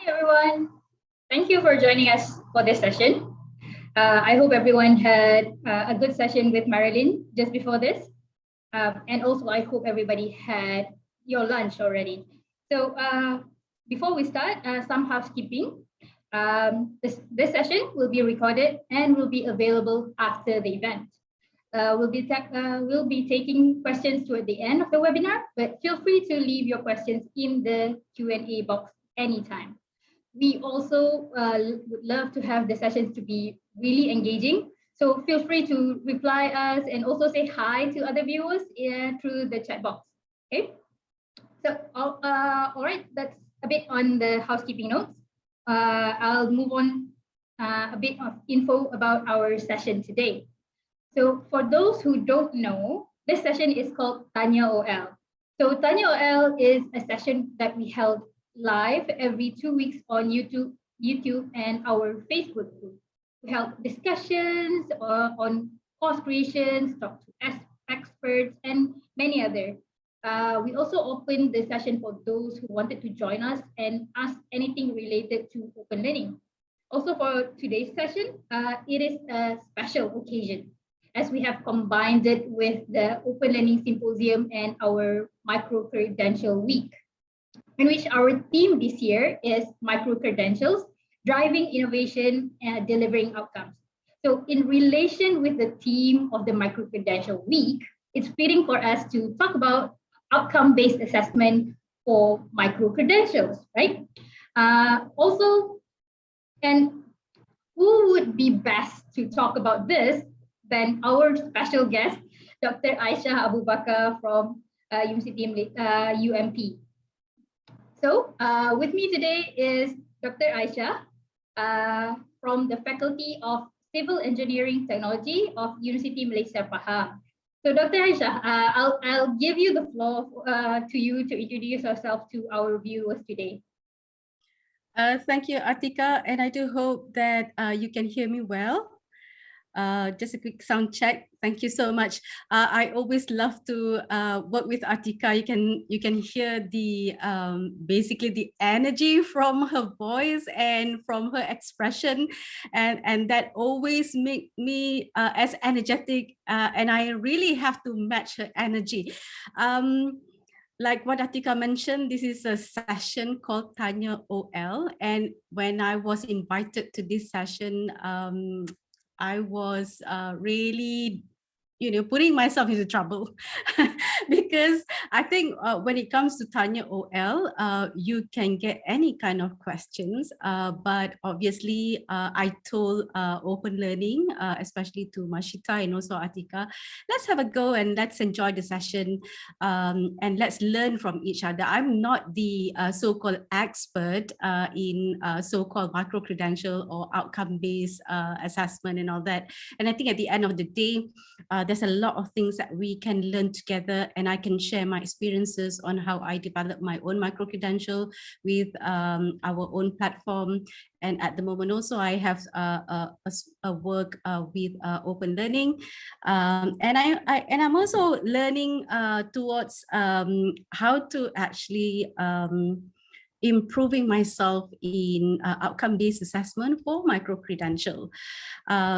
everyone. Thank you for joining us for this session. I hope everyone had a good session with Marilyn just before this. And also, I hope everybody had your lunch already. So before we start, some housekeeping. This session will be recorded and will be available after the event. We'll be taking questions toward the end of the webinar, but feel free to leave your questions in the Q&A box anytime. We also would love to have the sessions to be really engaging. So feel free to reply us and also say hi to other viewers through the chat box. Okay. So all right, that's a bit on the housekeeping notes. I'll move on a bit of info about our session today. So for those who don't know, this session is called Tanya OL. So Tanya OL is a session that we held live every 2 weeks on YouTube and our Facebook group. We held discussions on course creations, talk to experts, and many other. We also opened the session for those who wanted to join us and ask anything related to open learning. Also for today's session, it is a special occasion as we have combined it with the Open Learning Symposium and our Micro-Credential Week, in which our theme this year is micro-credentials, driving innovation and delivering outcomes. So in relation with the theme of the Micro-Credential Week, it's fitting for us to talk about outcome-based assessment for micro-credentials, right? Also, and who would be best to talk about this than our special guest, Dr. Aishah Abu Bakar from UMP. So with me today is Dr. Aishah from the Faculty of Civil Engineering Technology of University Malaysia Pahang. So Dr. Aishah, I'll give you the floor to you to introduce yourself to our viewers today. Thank you, Atika, and I do hope that you can hear me well. Just a quick sound check. Thank you so much. I always love to work with Atika. You can hear the basically the energy from her voice and from her expression, and that always make me as energetic. And I really have to match her energy. Like what Atika mentioned, this is a session called Tanya OL, and when I was invited to this session, I was really, putting myself into trouble because I think when it comes to Tanya OL, you can get any kind of questions, but obviously I told Open Learning, especially to Mashita and also Atika, let's have a go and let's enjoy the session and let's learn from each other. I'm not the so-called expert in so-called micro-credential or outcome-based assessment and all that. And I think at the end of the day, there's a lot of things that we can learn together, and I can share my experiences on how I developed my own micro-credential with our own platform. And at the moment also I have a work with Open Learning, and I'm also learning towards how to actually improving myself in outcome-based assessment for micro-credential.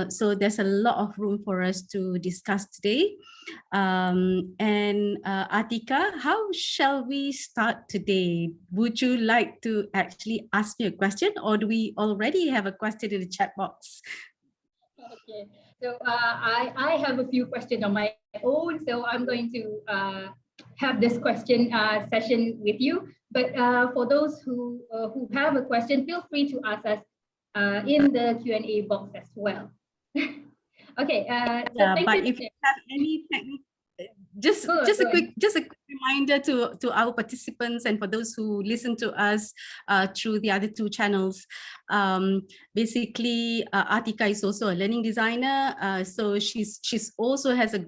So there's a lot of room for us to discuss today. And Atika, how shall we start today? Would you like to actually ask me a question, or do we already have a question in the chat box? Okay, so I have a few questions on my own, so I'm going to have this question session with you. But for those who have a question, feel free to ask us in the Q&A box as well. Okay. Yeah, but if you have any technical, just a quick reminder to our participants and for those who listen to us through the other two channels. Basically, Atika is also a learning designer, so she's also has a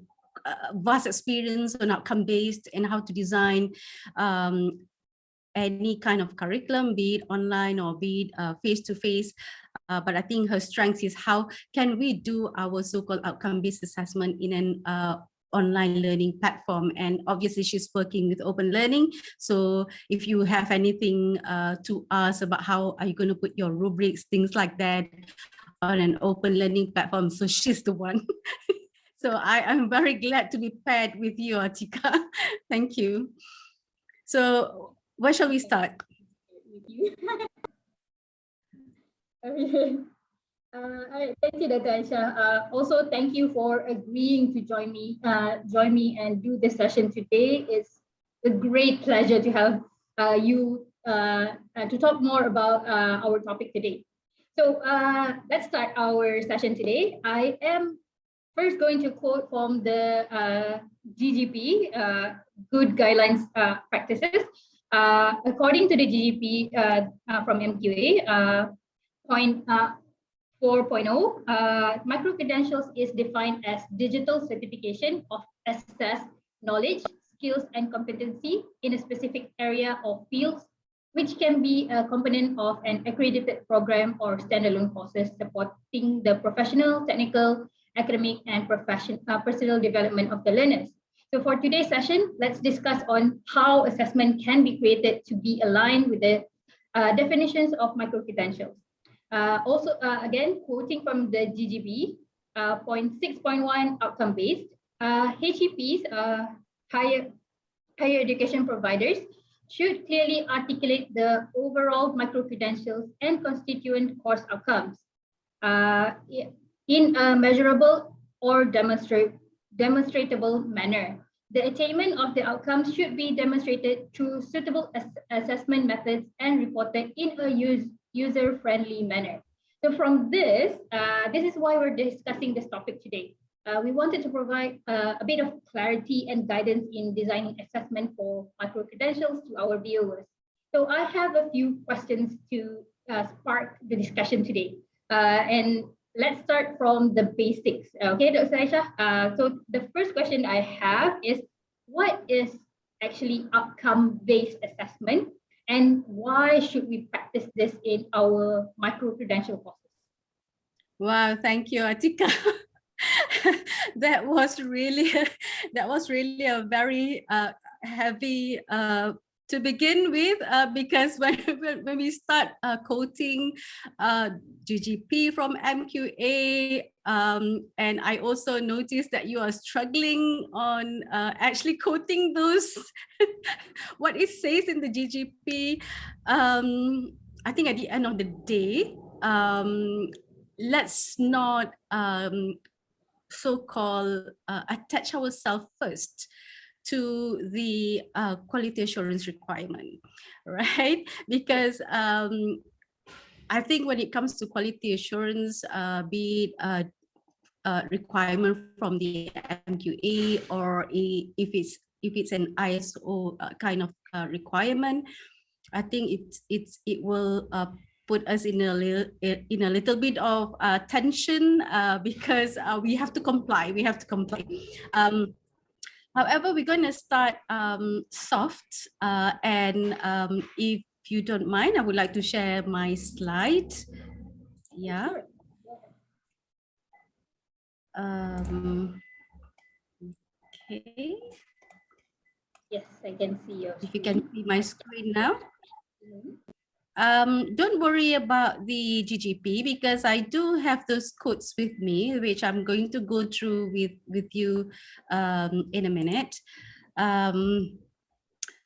vast experience on outcome-based and how to design any kind of curriculum, be it online or be it face-to-face. But I think her strength is how can we do our so-called outcome-based assessment in an online learning platform, and obviously she's working with open learning. So if you have anything to ask about how are you going to put your rubrics, things like that on an open learning platform, so she's the one. So I am very glad to be paired with you, Atika. Thank you. So where shall we start? Thank you, Dr. Aishah. Also, thank you for agreeing to join me and do this session today. It's a great pleasure to have you to talk more about our topic today. So let's start our session today. I am first going to quote from the GGP, Good Guidelines Practices. According to the GGP from MQA, point 4.0, micro-credentials is defined as digital certification of assessed knowledge, skills, and competency in a specific area or fields, which can be a component of an accredited program or standalone courses supporting the professional, technical, academic, and personal development of the learners. So for today's session, let's discuss on how assessment can be created to be aligned with the definitions of micro-credentials. Also, again, quoting from the GGB, point 6.1 outcome-based, HEPs, higher education providers, should clearly articulate the overall micro-credentials and constituent course outcomes in a measurable or demonstratable manner. The attainment of the outcomes should be demonstrated through suitable assessment methods and reported in a user-friendly manner. So from this is why we're discussing this topic today. We wanted to provide a bit of clarity and guidance in designing assessment for micro-credentials to our viewers. So I have a few questions to spark the discussion today. And let's start from the basics. Okay, Dr. Aishah. So the first question I have is, what is actually outcome-based assessment, and why should we practice this in our micro-credential courses? Wow, thank you, Atika. that was really a very heavy to begin with, because when we start quoting GGP from MQA, and I also noticed that you are struggling on actually quoting those what it says in the GGP. I think at the end of the day, let's not so-called attach ourselves first to the quality assurance requirement, right? Because I think when it comes to quality assurance, be it requirement from the MQA, or if it's an ISO kind of requirement, I think it will put us in a little bit of tension, because we have to comply. However, we're going to start soft, and if you don't mind, I would like to share my slide. Yeah. Okay. Yes, I can see your If you can see my screen now. Mm-hmm. Don't worry about the GGP, because I do have those quotes with me, which I'm going to go through with you in a minute.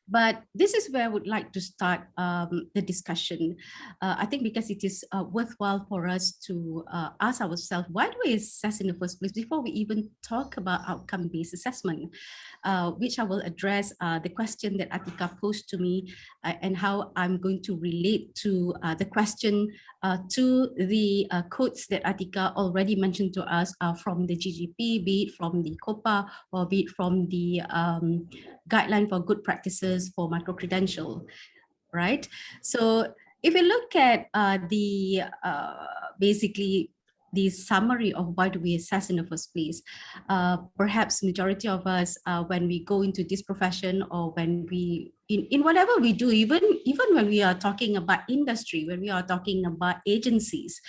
But this is where I would like to start the discussion. I think because it is worthwhile for us to ask ourselves, why do we assess in the first place before we even talk about outcome-based assessment, which I will address the question that Atika posed to me, and how I'm going to relate to the question to the quotes that Atika already mentioned to us from the GGP, be it from the COPA, or be it from the guideline for good practices for micro-credential, right? So if you look at the basically the summary of why do we assess in the first place. Perhaps majority of us, when we go into this profession, or when we in whatever we do, even when we are talking about industry, when we are talking about agencies,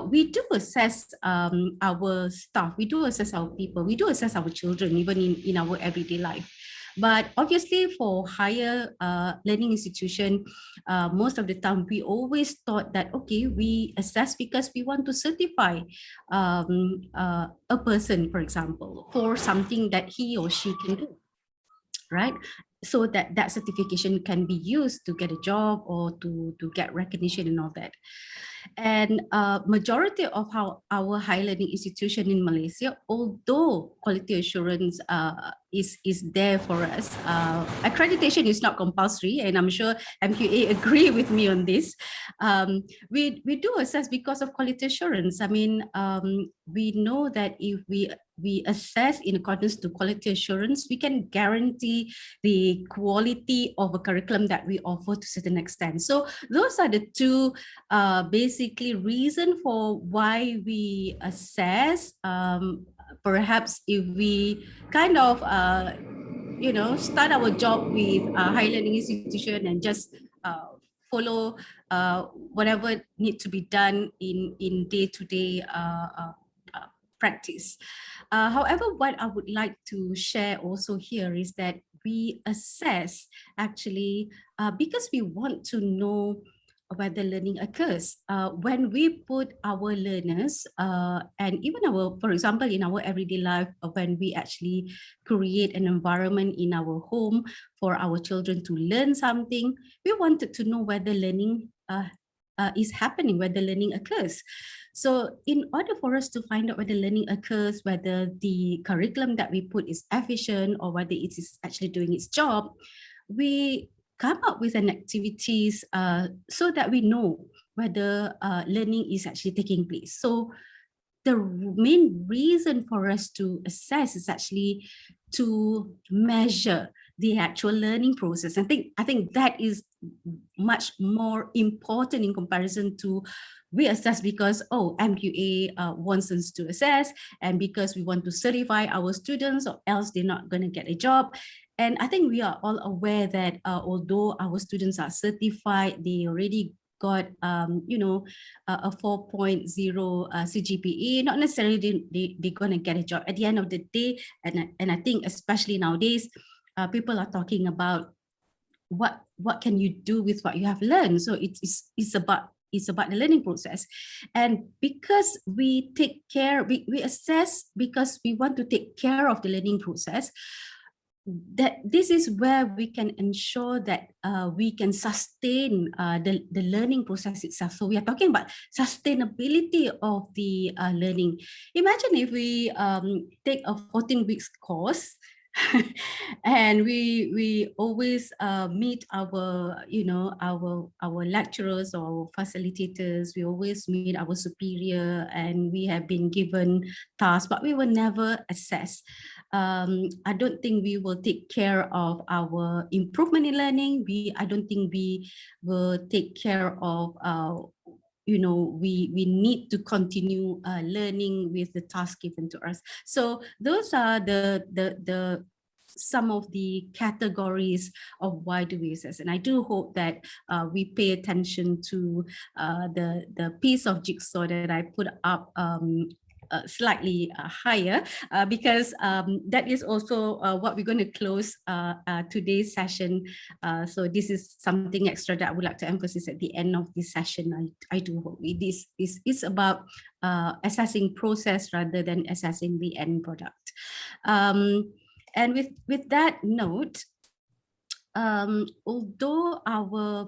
we do assess our staff, we do assess our people, we do assess our children, even in our everyday life. But obviously for higher learning institution, most of the time we always thought that, okay, we assess because we want to certify a person, for example, for something that he or she can do, right? So that that certification can be used to get a job or to get recognition and all that. And majority of our higher learning institution in Malaysia, although quality assurance is there for us, accreditation is not compulsory, and I'm sure MQA agree with me on this. We do assess because of quality assurance. I mean, we know that if we assess in accordance to quality assurance, we can guarantee the quality of a curriculum that we offer to a certain extent. So those are the two basically reason for why we assess. Perhaps if we kind of start our job with a high learning institution and just follow whatever need to be done in day-to-day practice. However, what I would like to share also here is that we assess actually because we want to know whether learning occurs. When we put our learners and even our, for example, in our everyday life, when we actually create an environment in our home for our children to learn something, we wanted to know whether learning is happening, whether learning occurs. So in order for us to find out whether learning occurs, whether the curriculum that we put is efficient or whether it is actually doing its job, we come up with an activities so that we know whether learning is actually taking place. So the main reason for us to assess is actually to measure the actual learning process. I think that is much more important in comparison to we assess because, oh, MQA wants us to assess, and because we want to certify our students or else they're not going to get a job. And I think we are all aware that although our students are certified, they already got a 4.0 CGPA, not necessarily they're going to get a job at the end of the day. And I think especially nowadays, people are talking about what can you do with what you have learned. So it's about the learning process. And because we take care, we assess because we want to take care of the learning process, that this is where we can ensure that we can sustain the learning process itself. So we are talking about sustainability of the learning. Imagine if we take a 14 weeks course and we always meet our our lecturers or facilitators, we always meet our superior, and we have been given tasks, but we will never assess. I don't think we will take care of our improvement in learning. I don't think we will take care of we need to continue learning with the task given to us. So those are the some of the categories of why do we assess. And I do hope that we pay attention to the piece of jigsaw that I put up slightly higher because that is also what we're going to close today's session. So this is something extra that I would like to emphasize at the end of this session. I do hope this is about assessing process rather than assessing the end product. And with that note, although our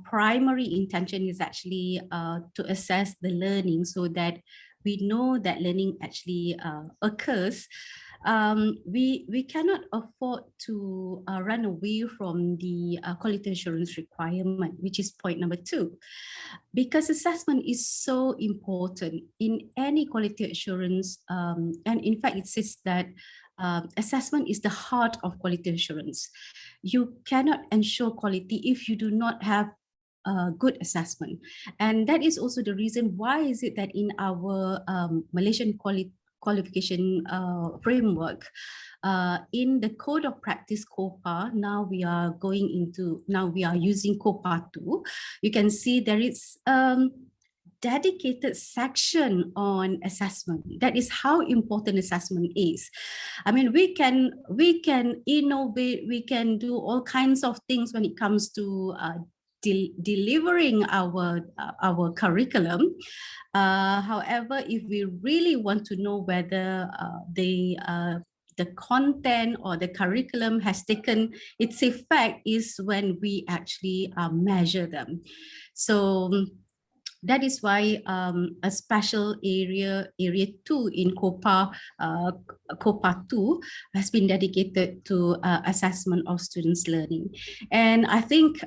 primary intention is actually to assess the learning so that we know that learning actually occurs, we cannot afford to run away from the quality assurance requirement, which is point number 2. Because assessment is so important in any quality assurance, and in fact it says that assessment is the heart of quality assurance. You cannot ensure quality if you do not have good assessment. And that is also the reason why is it that in our Malaysian qualification framework, in the code of practice COPA, now we are using COPA 2. You can see there is dedicated section on assessment. That is how important assessment is. I mean, we can innovate, we can do all kinds of things when it comes to delivering our curriculum. However, if we really want to know whether the content or the curriculum has taken its effect, is when we actually measure them. So that is why a special area 2 in COPA 2 has been dedicated to assessment of students' learning. And I think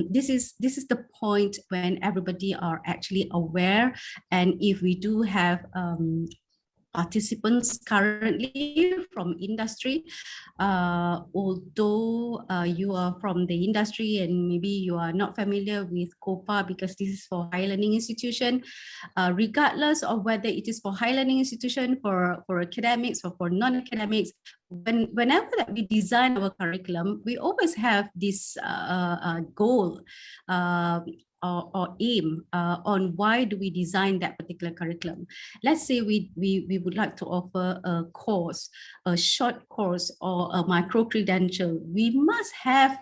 this is the point when everybody are actually aware, and if we do have participants currently from industry, although you are from the industry and maybe you are not familiar with COPA because this is for higher learning institution, regardless of whether it is for higher learning institution, for academics or for non-academics, whenever that we design our curriculum, we always have this goal or aim on why do we design that particular curriculum. Let's say we would like to offer a course, a short course or a micro-credential. We must have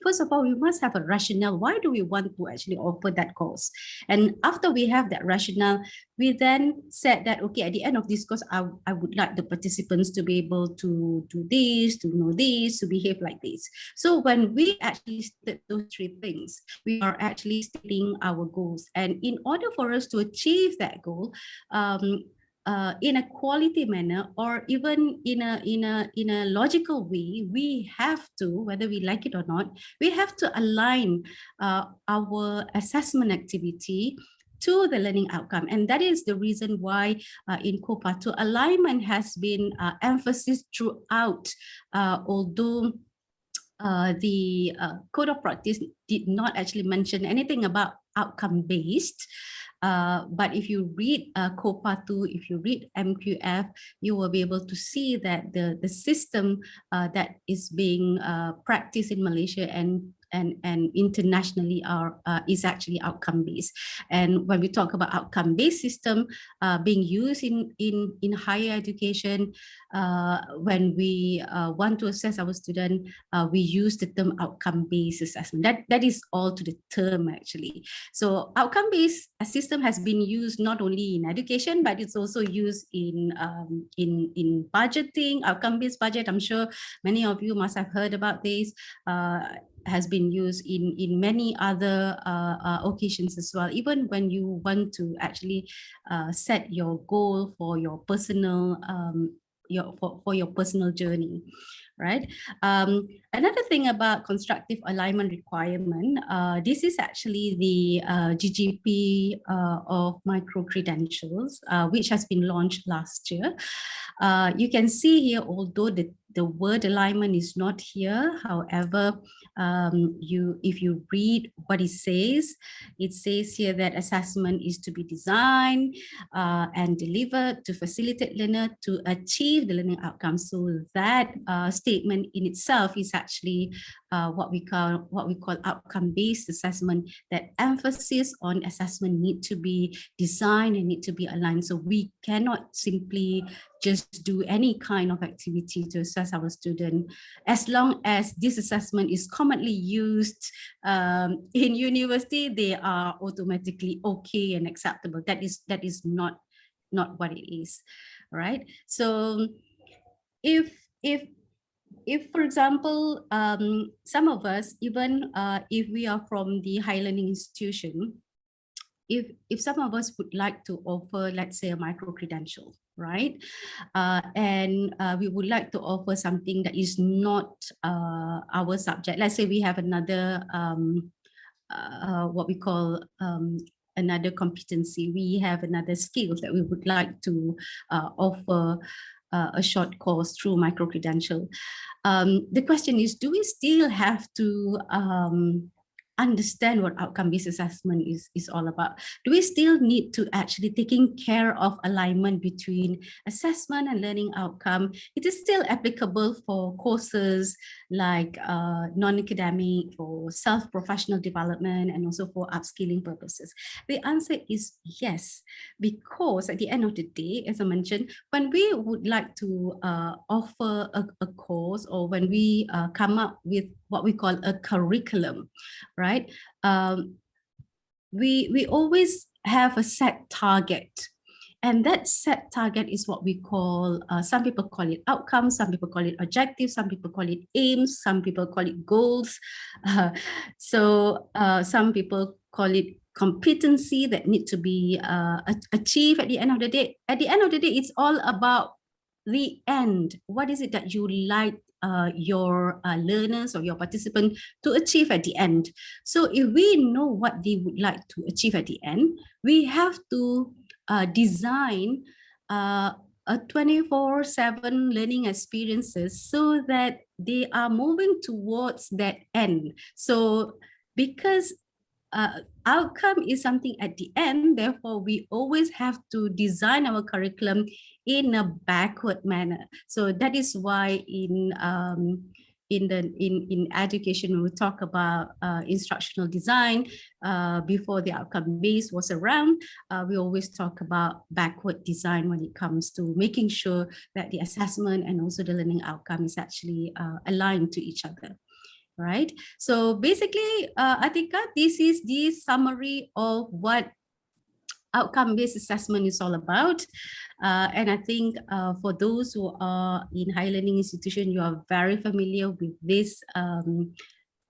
first of all, we must have a rationale. Why do we want to actually offer that course? And after we have that rationale, we then said that, okay, at the end of this course, I would like the participants to be able to do this, to know this, to behave like this. So when we actually state those three things, we are actually stating our goals. And in order for us to achieve that goal, in a quality manner or even in a logical way, we have to, whether we like it or not, we have to align our assessment activity to the learning outcome. And that is the reason why in COPA 2, alignment has been emphasized throughout, although the code of practice did not actually mention anything about outcome-based. But if you read COPA 2, if you read MQF, you will be able to see that the system that is being practiced in Malaysia and internationally is actually outcome-based. And when we talk about outcome-based system being used in higher education, when we want to assess our student, we use the term outcome-based assessment. That is all to the term actually. So outcome-based system has been used not only in education, but it's also used in budgeting, outcome-based budget. I'm sure many of you must have heard about this. Has been used in many other occasions as well. Even when you want to actually set your goal for your personal for your personal journey, right? Another thing about constructive alignment requirement, this is actually the GGP of micro-credentials, which has been launched last year. You can see here, although the word alignment is not here, however, if you read what it says here that assessment is to be designed and delivered to facilitate learner to achieve the learning outcomes. So that statement in itself is actually what we call outcome-based assessment. That emphasis on assessment need to be designed and need to be aligned. So we cannot simply just do any kind of activity to assess our student, as long as this assessment is commonly used in university, they are automatically okay and acceptable. That is not what it is, right? So if for example, some of us, even if we are from the higher learning institution, if some of us would like to offer, let's say, a micro-credential, right? And we would like to offer something that is not our subject. Let's say we have another, what we call another competency. We have another skill that we would like to offer a short course through micro-credential. The question is, do we still have to understand what outcome-based assessment is all about? Do we still need to actually taking care of alignment between assessment and learning outcome? It is still applicable for courses like non-academic, for self-professional development, and also for upskilling purposes. The answer is yes, because at the end of the day, as I mentioned, when we would like to offer a course, or when we come up with what we call a curriculum, right? We always have a set target. And that set target is what we call, some people call it outcomes, some people call it objectives, some people call it aims, some people call it goals. Some people call it competency that need to be achieved at the end of the day. At the end of the day, it's all about the end. What is it that you like your learners or your participant to achieve at the end? So if we know what they would like to achieve at the end, we have to design a 24/7 learning experiences so that they are moving towards that end. So because outcome is something at the end, therefore we always have to design our curriculum in a backward manner. So that is why in education, we talk about instructional design. Before the outcome base was around, we always talk about backward design when it comes to making sure that the assessment and also the learning outcome is actually aligned to each other. Right. So basically, Atika, this is the summary of what outcome-based assessment is all about. And I think for those who are in higher learning institution, you are very familiar with this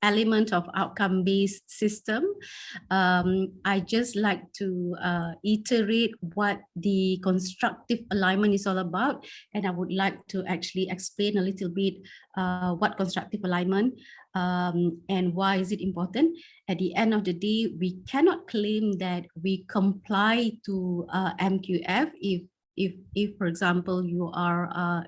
element of outcome-based system. I just like to iterate what the constructive alignment is all about. And I would like to actually explain a little bit what constructive alignment and why is it important. At the end of the day, we cannot claim that we comply to MQF if, for example, you are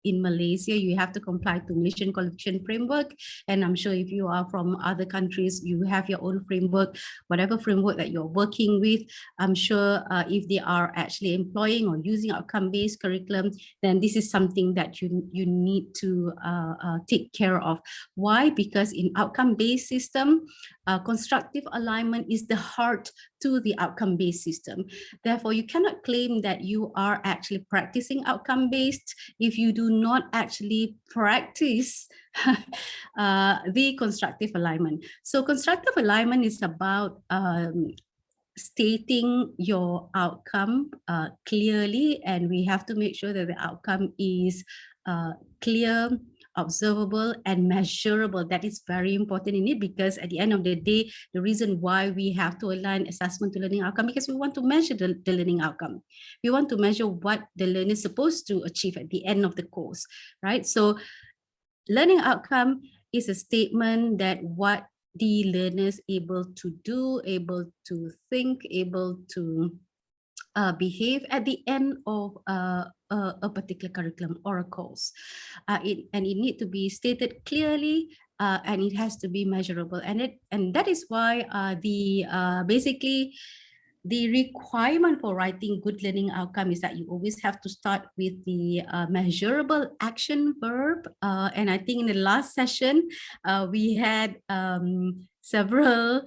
in Malaysia, you have to comply to Malaysian Qualifications Framework. And I'm sure if you are from other countries, you have your own framework, whatever framework that you're working with. I'm sure if they are actually employing or using outcome-based curriculum, then this is something that you need to take care of. Why? Because in outcome-based system, constructive alignment is the heart to the outcome-based system. Therefore, you cannot claim that you are actually practicing outcome-based if you do not actually practice the constructive alignment. So constructive alignment is about stating your outcome clearly, and we have to make sure that the outcome is clear, observable, and measurable. That is very important in it, because at the end of the day, the reason why we have to align assessment to learning outcome, because we want to measure the learning outcome. We want to measure what the learner is supposed to achieve at the end of the course, right? So learning outcome is a statement that what the learner is able to do, able to think, able to behave at the end of a particular curriculum or a course. And it needs to be stated clearly, and it has to be measurable. And that is why basically the requirement for writing good learning outcome is that you always have to start with the measurable action verb. And I think in the last session, we had several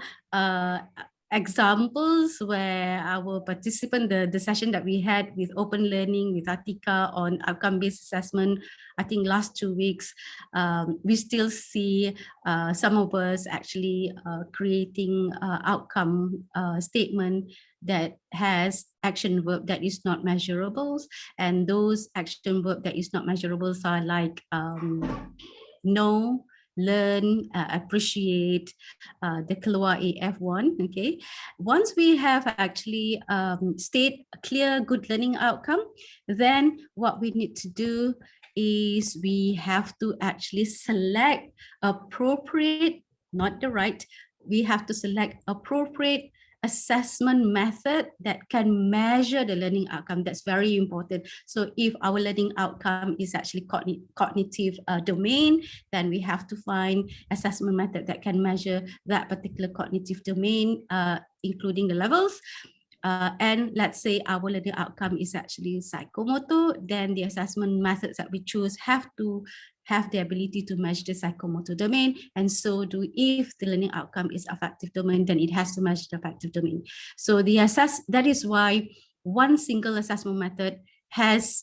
examples where our participant, the session that we had with open learning with Atika on outcome-based assessment, I think last 2 weeks, we still see some of us actually creating outcome statement that has action verb that is not measurables, and those action verb that is not measurables are like know, learn, appreciate, the keluar AF1. Okay, once we have actually state a clear good learning outcome, then what we need to do is we have to actually select appropriate, not the right, we have to select appropriate assessment method that can measure the learning outcome. That's very important. So if our learning outcome is actually cognitive domain, then we have to find assessment method that can measure that particular cognitive domain, including the levels. And let's say our learning outcome is actually psychomotor, then the assessment methods that we choose have to have the ability to measure the psychomotor domain, and so do if the learning outcome is affective domain, then it has to measure the affective domain. So that is why one single assessment method has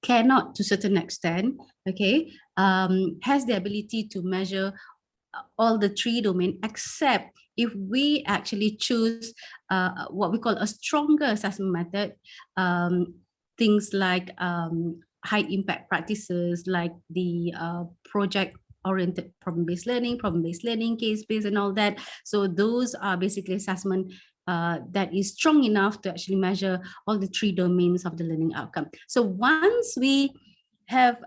cannot to a certain extent, okay, has the ability to measure all the three domains, except if we actually choose what we call a stronger assessment method, things like high impact practices like the project-oriented problem-based learning, case-based and all that. So those are basically assessment that is strong enough to actually measure all the three domains of the learning outcome. So once we have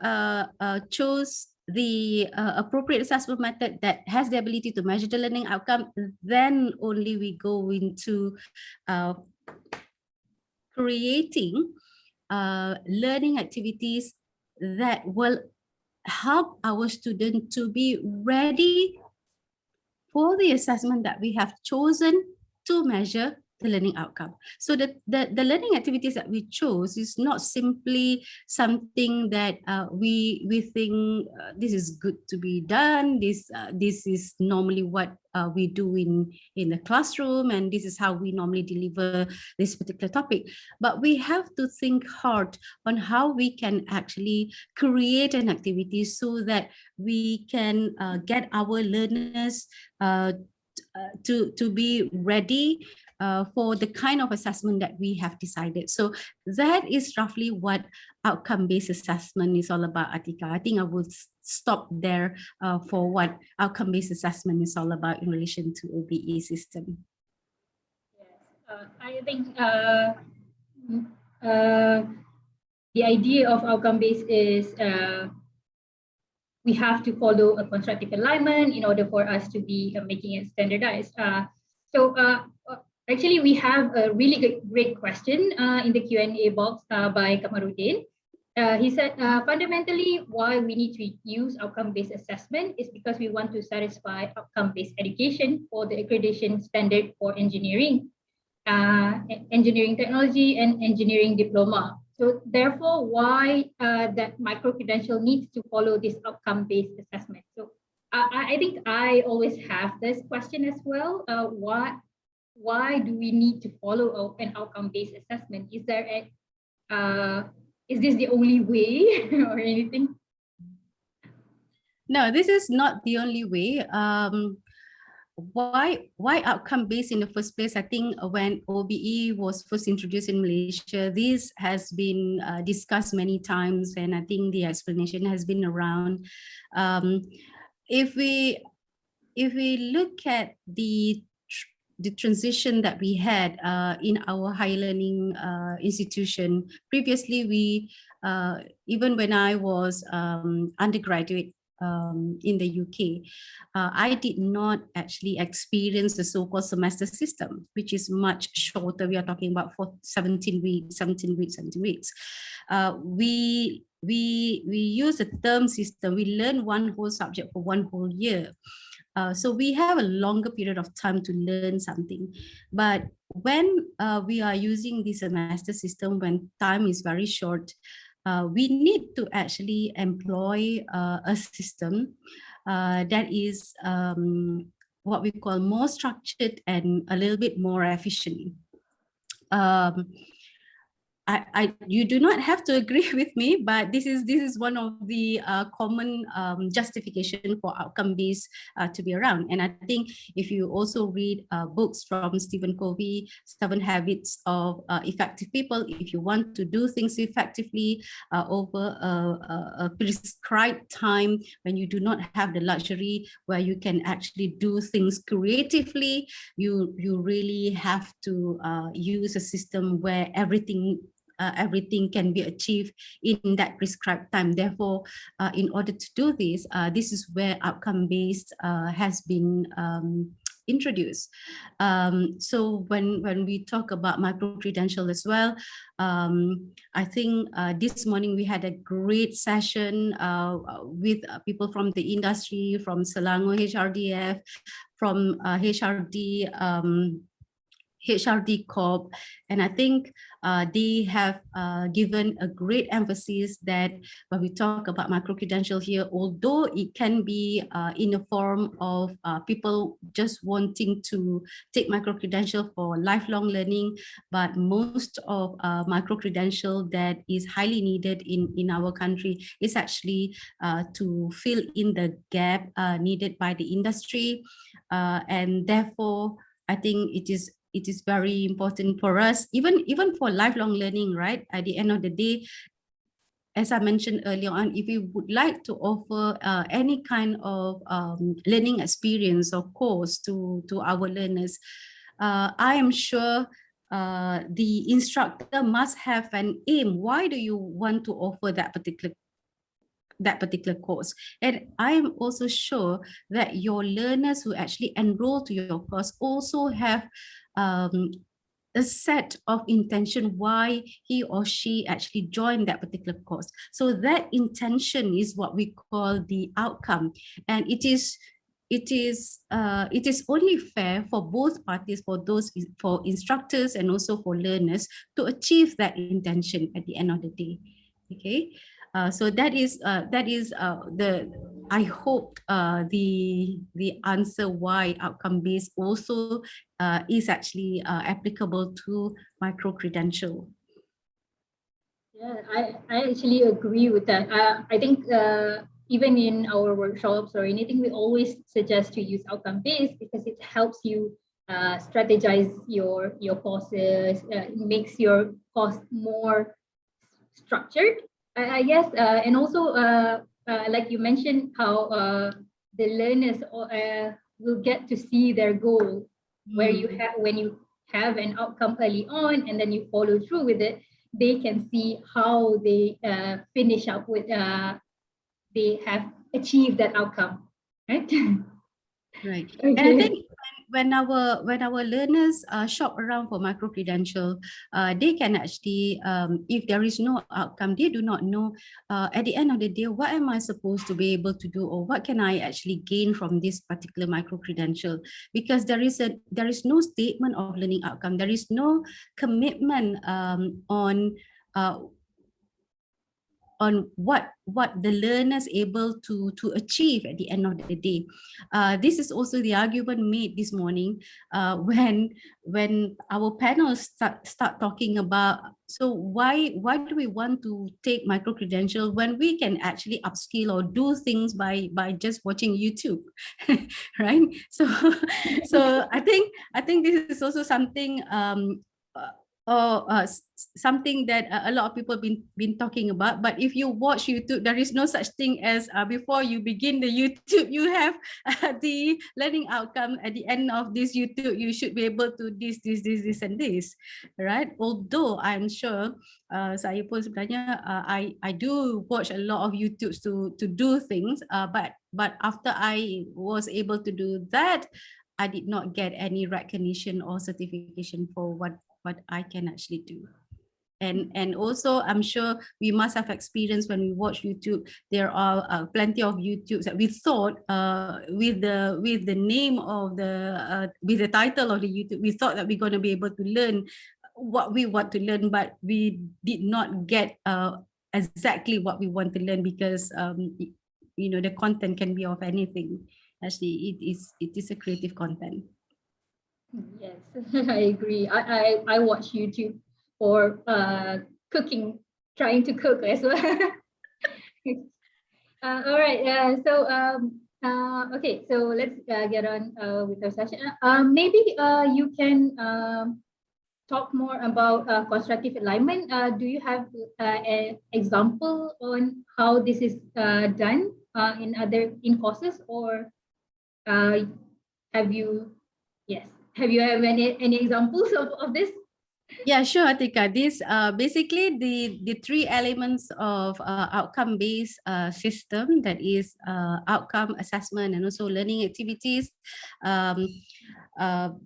chose the appropriate assessment method that has the ability to measure the learning outcome, then only we go into creating learning activities that will help our student to be ready for the assessment that we have chosen to measure the learning outcome. So the learning activities that we chose is not simply something that we think this is good to be done. This is normally what we do in the classroom, and this is how we normally deliver this particular topic. But we have to think hard on how we can actually create an activity so that we can get our learners to be ready for the kind of assessment that we have decided. So that is roughly what outcome-based assessment is all about, Atika. I think I will stop there for what outcome-based assessment is all about in relation to OBE system. Yes, I think the idea of outcome-based is we have to follow a constructive alignment in order for us to be making it standardized. Actually, we have a really great question in the Q&A box by Kamaruddin. He said, fundamentally, why we need to use outcome-based assessment is because we want to satisfy outcome-based education for the accreditation standard for engineering, engineering technology, and engineering diploma. So therefore, why that micro-credential needs to follow this outcome-based assessment. So I think I always have this question as well. Why do we need to follow an outcome-based assessment? Is there is this the only way or anything? No, this is not the only way. Why outcome-based in the first place? I think when OBE was first introduced in Malaysia, this has been discussed many times, and I think the explanation has been around. If we look at the transition that we had in our higher learning institution previously, we even when I was undergraduate in the UK, I did not actually experience the so-called semester system, which is much shorter. We are talking about for 17 weeks. We use a term system. We learn one whole subject for one whole year. So we have a longer period of time to learn something. But when we are using the semester system, when time is very short, we need to actually employ a system that is what we call more structured and a little bit more efficient. You do not have to agree with me, but this is one of the common justification for outcome-based to be around. And I think if you also read books from Stephen Covey, 7 Habits of Effective People, if you want to do things effectively over a prescribed time, when you do not have the luxury where you can actually do things creatively, you really have to use a system where everything can be achieved in that prescribed time. Therefore, in order to do this, this is where outcome-based has been introduced. So when we talk about micro-credential as well, I think this morning we had a great session with people from the industry, from Selangor HRDF, from HRD Corp, and I think they have given a great emphasis that when we talk about micro-credential here, although it can be in the form of people just wanting to take micro-credential for lifelong learning, but most of micro-credential that is highly needed in our country is actually to fill in the gap needed by the industry, and therefore I think it is very important for us, even for lifelong learning, right? At the end of the day, as I mentioned earlier on, if we would like to offer any kind of learning experience or course to our learners, I am sure the instructor must have an aim. Why do you want to offer that particular course? And I am also sure that your learners who actually enroll to your course also have a set of intention why he or she actually joined that particular course. So that intention is what we call the outcome, and it is only fair for both parties, for instructors and also for learners, to achieve that intention at the end of the day. Okay, so that is the, I hope the answer why outcome based also is actually applicable to micro-credential. Yeah, I actually agree with that. I think even in our workshops or anything, we always suggest to use outcome-based because it helps you strategize your courses, it makes your course more structured, I guess, and also like you mentioned, how the learners will get to see their goal, where you have when you have an outcome early on and then you follow through with it, they can see how they finish up with they have achieved that outcome, right? Right. Okay. And I think when our learners shop around for micro-credential, they can actually, if there is no outcome, they do not know at the end of the day, what am I supposed to be able to do, or what can I actually gain from this particular micro-credential? Because there is no statement of learning outcome. There is no commitment on what the learner is able to achieve at the end of the day. This is also the argument made this morning when our panel start talking about, so why do we want to take micro-credential when we can actually upskill or do things by just watching YouTube, right? So I think this is also something something that a lot of people been talking about. But if you watch YouTube, there is no such thing as before you begin the YouTube, you have the learning outcome at the end of this YouTube. You should be able to this and this, right? Although I'm sure saya pun sebenarnya I do watch a lot of YouTubes to do things, but after I was able to do that, I did not get any recognition or certification for what I can actually do. And also, I'm sure we must have experience when we watch YouTube. There are plenty of YouTubes that we thought with the name of the with the title of the YouTube, we thought that we're going to be able to learn what we want to learn, but we did not get exactly what we want to learn, because you know, the content can be of anything. Actually, it is a creative content. Yes, I agree. I watch YouTube for cooking, trying to cook as well. All right. Okay. So let's get on with our session. Maybe you can talk more about constructive alignment. Do you have an example on how this is done in courses, or have you? Yes. Have you any examples of this? Yeah, sure, Atika. This basically the three elements of outcome-based system, that is outcome assessment and also learning activities.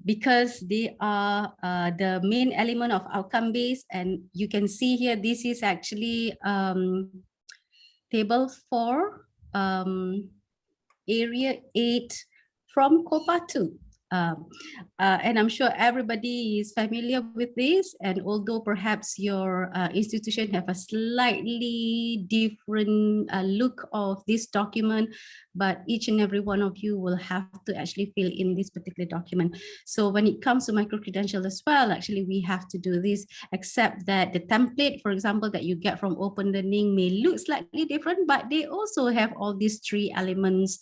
because they are the main element of outcome based. And you can see here, this is actually table 4, area 8 from COPA 2. And I'm sure everybody is familiar with this, and although perhaps your institution have a slightly different look of this document, but each and every one of you will have to actually fill in this particular document. So when it comes to micro-credential as well, actually we have to do this, except that the template, for example, that you get from Open Learning may look slightly different, but they also have all these 3 elements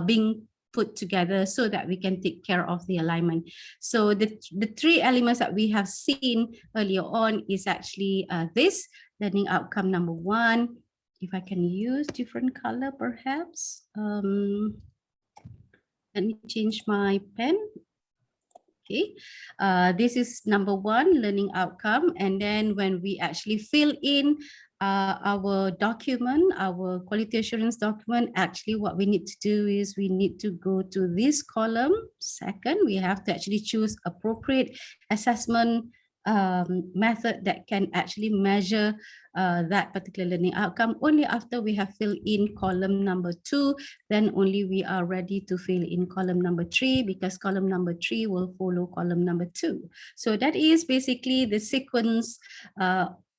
being put together so that we can take care of the alignment. So the 3 elements that we have seen earlier on is actually this learning outcome number 1. If I can use different color, perhaps. Let me change my pen. Okay, this is number 1, learning outcome. And then when we actually fill in our document, our quality assurance document, actually what we need to do is we need to go to this column. Second, we have to actually choose appropriate assessment method that can actually measure that particular learning outcome. Only after we have filled in column number 2, then only we are ready to fill in column number 3, because column number 3 will follow column number 2. So that is basically the sequence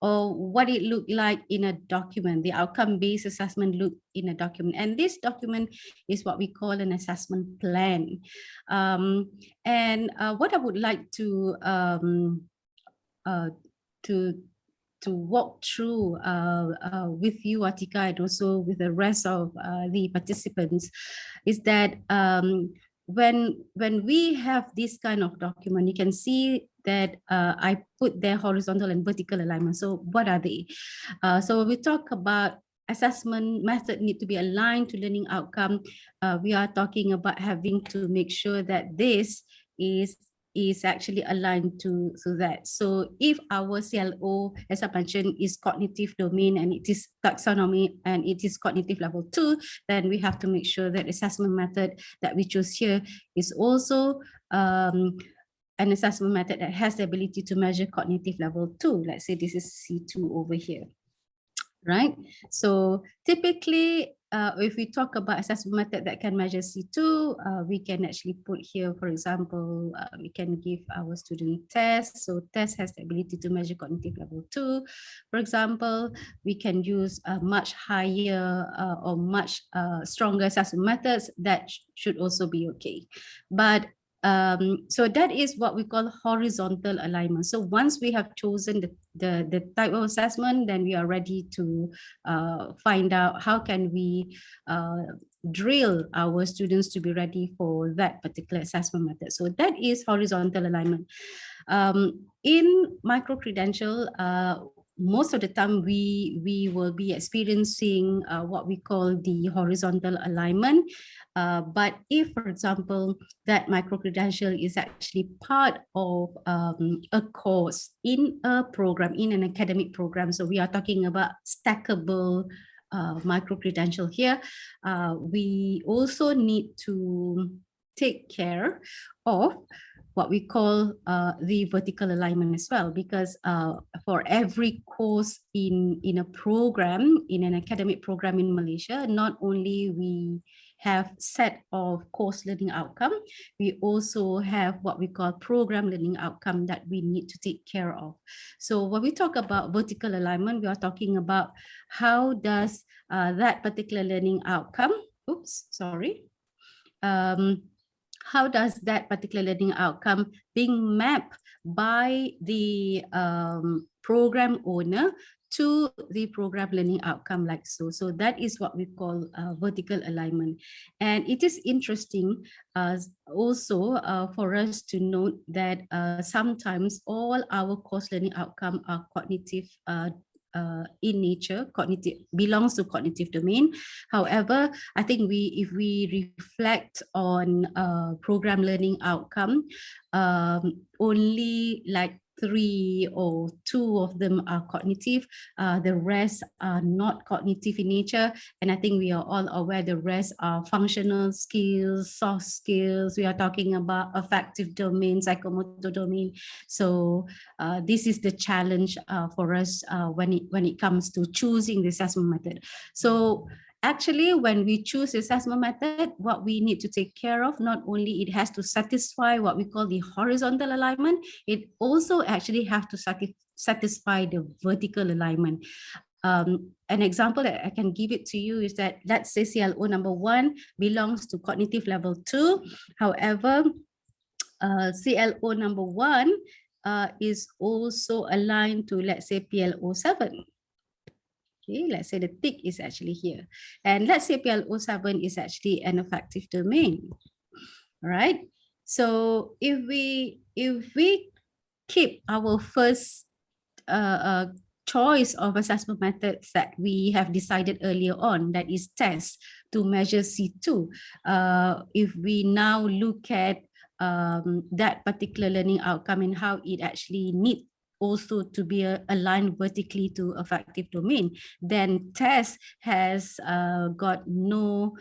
or what it looked like in a document, the outcome-based assessment look in a document. And this document is what we call an assessment plan. And what I would like to walk through with you, Atika, and also with the rest of the participants, is that when we have this kind of document, you can see that I put their horizontal and vertical alignment. So what are they? So when we talk about assessment method need to be aligned to learning outcome, we are talking about having to make sure that this is actually aligned to that. So if our CLO, as I mentioned, is cognitive domain and it is taxonomy and it is cognitive level 2, then we have to make sure that assessment method that we choose here is also an assessment method that has the ability to measure cognitive level 2. Let's say this is C2 over here, right? So typically, if we talk about assessment method that can measure C2, we can actually put here, for example, we can give our student tests. So test has the ability to measure cognitive level 2. For example, we can use a much higher or much stronger assessment methods that should also be okay. But so that is what we call horizontal alignment. So once we have chosen the type of assessment, then we are ready to find out how can we drill our students to be ready for that particular assessment method. So that is horizontal alignment. In micro-credential, most of the time we will be experiencing what we call the horizontal alignment. But if, for example, that micro-credential is actually part of a course in a program, in an academic program, so we are talking about stackable micro-credential here, we also need to take care of what we call the vertical alignment as well, because for every course in a program, in an academic program in Malaysia, not only we have set of course learning outcome, we also have what we call program learning outcome that we need to take care of. So when we talk about vertical alignment, we are talking about how does that particular learning outcome, how does that particular learning outcome being mapped by the program owner to the program learning outcome like so. So that is what we call vertical alignment. And it is interesting also for us to note that sometimes all our course learning outcome are cognitive in nature, cognitive belongs to cognitive domain. However, I think if we reflect on program learning outcome, only like 3 or 2 of them are cognitive. The rest are not cognitive in nature. And I think we are all aware the rest are functional skills, soft skills. We are talking about affective domain, psychomotor domain. So this is the challenge for us when it comes to choosing the assessment method. So actually, when we choose assessment method, what we need to take care of, not only it has to satisfy what we call the horizontal alignment, it also actually have to satisfy the vertical alignment. An example that I can give it to you is that, let's say CLO number 1 belongs to cognitive level 2. However, CLO number 1 is also aligned to, let's say, PLO 7. Okay, let's say the tick is actually here. And let's say PLO 7 is actually an affective domain. All right. So if we keep our first choice of assessment methods that we have decided earlier on, that is test to measure C2. If we now look at that particular learning outcome and how it actually needs also to be aligned vertically to affective domain, then test has got no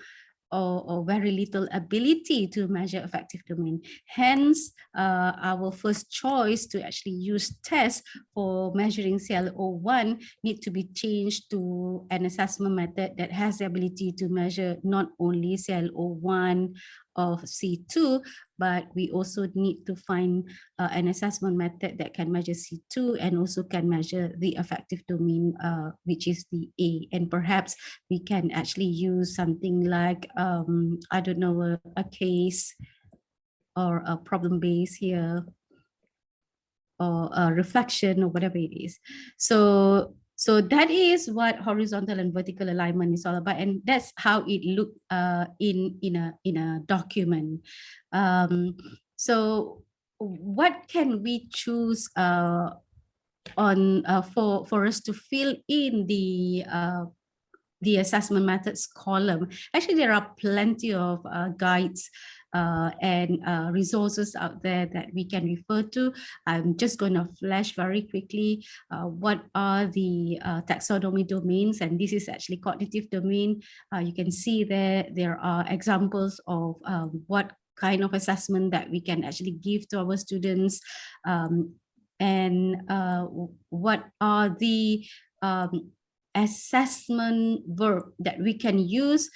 or very little ability to measure affective domain. Hence, our first choice to actually use test for measuring CLO1 need to be changed to an assessment method that has the ability to measure not only CLO1 of C2, but we also need to find an assessment method that can measure C2 and also can measure the affective domain, which is the A. And perhaps we can actually use something like, I don't know, a case or a problem base here, or a reflection or whatever it is. So that is what horizontal and vertical alignment is all about, and that's how it look in a document. So what can we choose for us to fill in the assessment methods column? Actually, there are plenty of guides and resources out there that we can refer to. I'm just going to flash very quickly what are the taxonomy domains, and this is actually cognitive domain. You can see there are examples of what kind of assessment that we can actually give to our students, and what are the assessment verb that we can use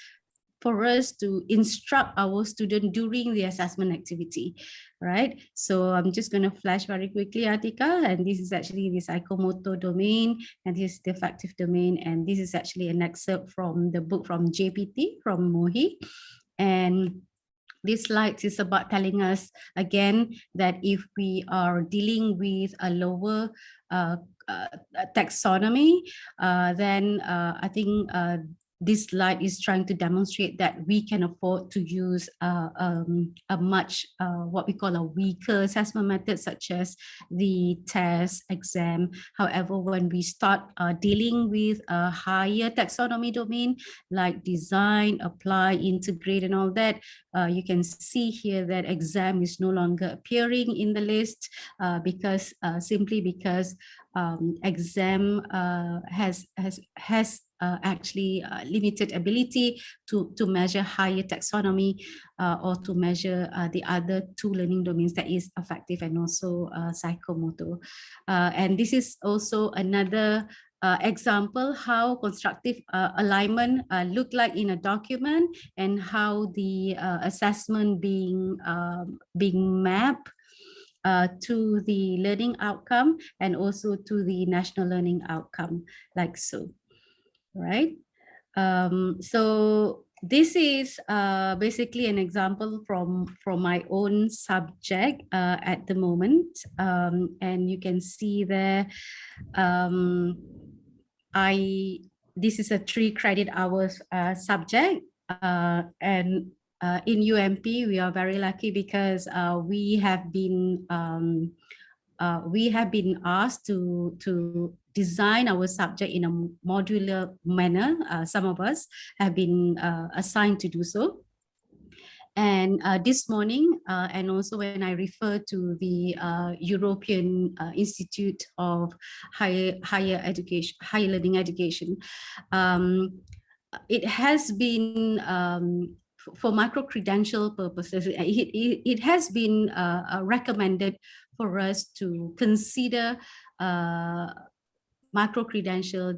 for us to instruct our student during the assessment activity, right? So I'm just going to flash very quickly, Atika, and this is actually the psychomotor domain, and this is the affective domain, and this is actually an excerpt from the book from JPT, from Mohi. And this slide is about telling us again that if we are dealing with a lower taxonomy, then I think this slide is trying to demonstrate that we can afford to use a much what we call a weaker assessment method, such as the test, exam. However, when we start dealing with a higher taxonomy domain like design, apply, integrate, and all that, you can see here that exam is no longer appearing in the list because simply because exam has actually limited ability to measure higher taxonomy or to measure the other 2 learning domains, that is affective and also psychomotor. And this is also another example how constructive alignment look like in a document, and how the assessment being mapped to the learning outcome and also to the national learning outcome, like so, right? So this is basically an example from my own subject at the moment, and you can see there this is a 3 credit hours subject, and in UMP we are very lucky because we have been asked to design our subject in a modular manner. Some of us have been assigned to do so. And this morning, and also when I refer to the European Institute of Higher Education, Higher Learning Education, it has been for micro-credential purposes, it has been recommended for us to consider micro-credential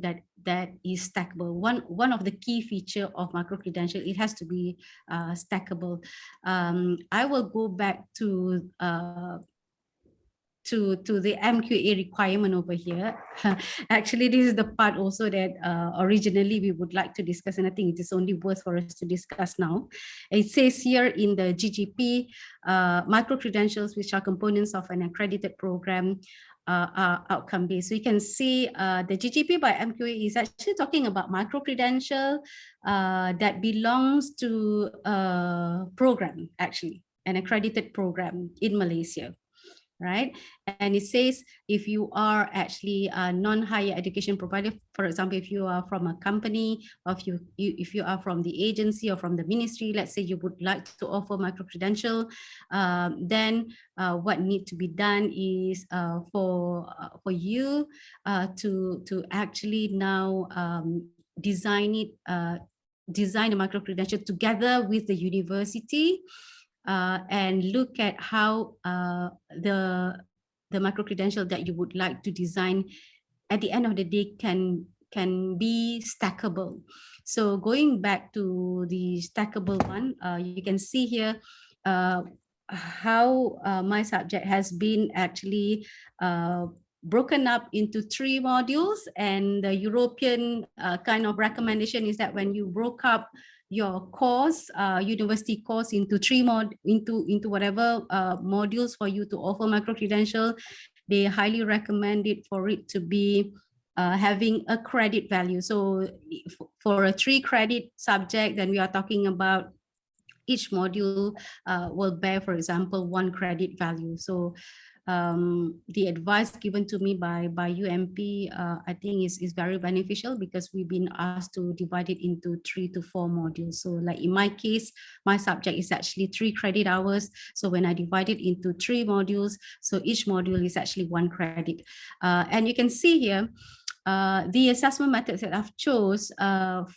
that is stackable. One of the key feature of micro-credential, it has to be stackable. I will go back to the MQA requirement over here. Actually, this is the part also that originally we would like to discuss, and I think it is only worth for us to discuss now. It says here in the GGP, micro-credentials, which are components of an accredited program, are outcome-based. So you can see the GGP by MQA is actually talking about micro-credential that belongs to a program, actually, an accredited program in Malaysia. Right, and it says if you are actually a non-higher education provider, for example, if you are from a company, or if you are from the agency or from the ministry, let's say you would like to offer micro-credential, then what need to be done is for you to actually now design the micro-credential together with the university. And look at how the micro-credential that you would like to design at the end of the day can be stackable. So going back to the stackable one, you can see here how my subject has been actually broken up into 3 modules, and the European kind of recommendation is that when you broke up your course, university course into 3 into whatever modules for you to offer micro-credential, they highly recommend it for it to be having a credit value. So for a 3 credit subject, then we are talking about each module will bear, for example, 1 credit value. So the advice given to me by UMP, I think is very beneficial, because we've been asked to divide it into 3 to 4 modules. So like in my case, my subject is actually 3 credit hours. So when I divide it into 3 modules, so each module is actually 1 credit. And you can see here, the assessment methods that I've chose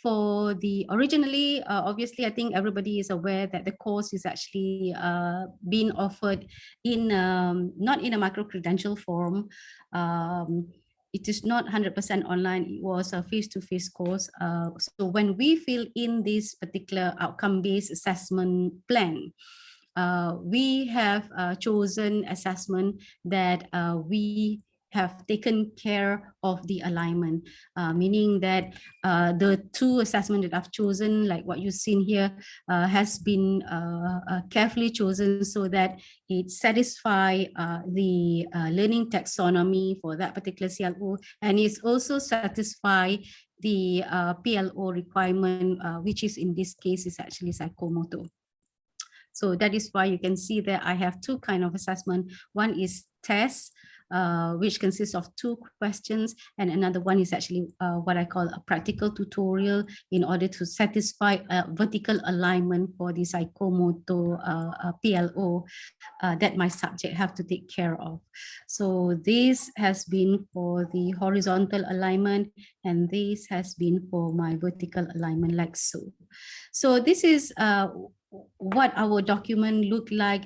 for the originally, obviously, I think everybody is aware that the course is actually being offered in not in a micro-credential form. It is not 100% online. It was a face-to-face course. So when we fill in this particular outcome-based assessment plan, we have chosen assessment that we have taken care of the alignment, meaning that the 2 assessments that I've chosen, like what you've seen here, has been carefully chosen so that it satisfies the learning taxonomy for that particular CLO, and it's also satisfy the PLO requirement, which is in this case is actually psychomotor. So that is why you can see that I have 2 kind of assessment. One is test, which consists of 2 questions, and another one is actually what I call a practical tutorial in order to satisfy vertical alignment for the psychomotor PLO that my subject have to take care of. So this has been for the horizontal alignment, and this has been for my vertical alignment, like so. So this is what our document look like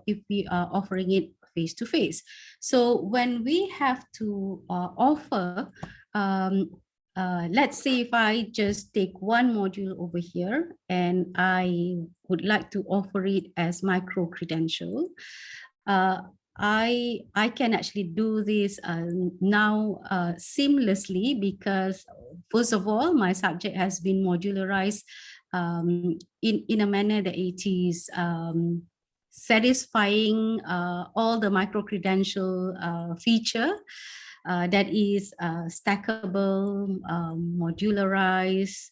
if we are offering it face to face. So when we have to offer, let's say if I just take 1 module over here and I would like to offer it as micro-credential, I can actually do this now seamlessly, because first of all, my subject has been modularized in a manner that it is satisfying all the micro-credential feature that is stackable, modularized,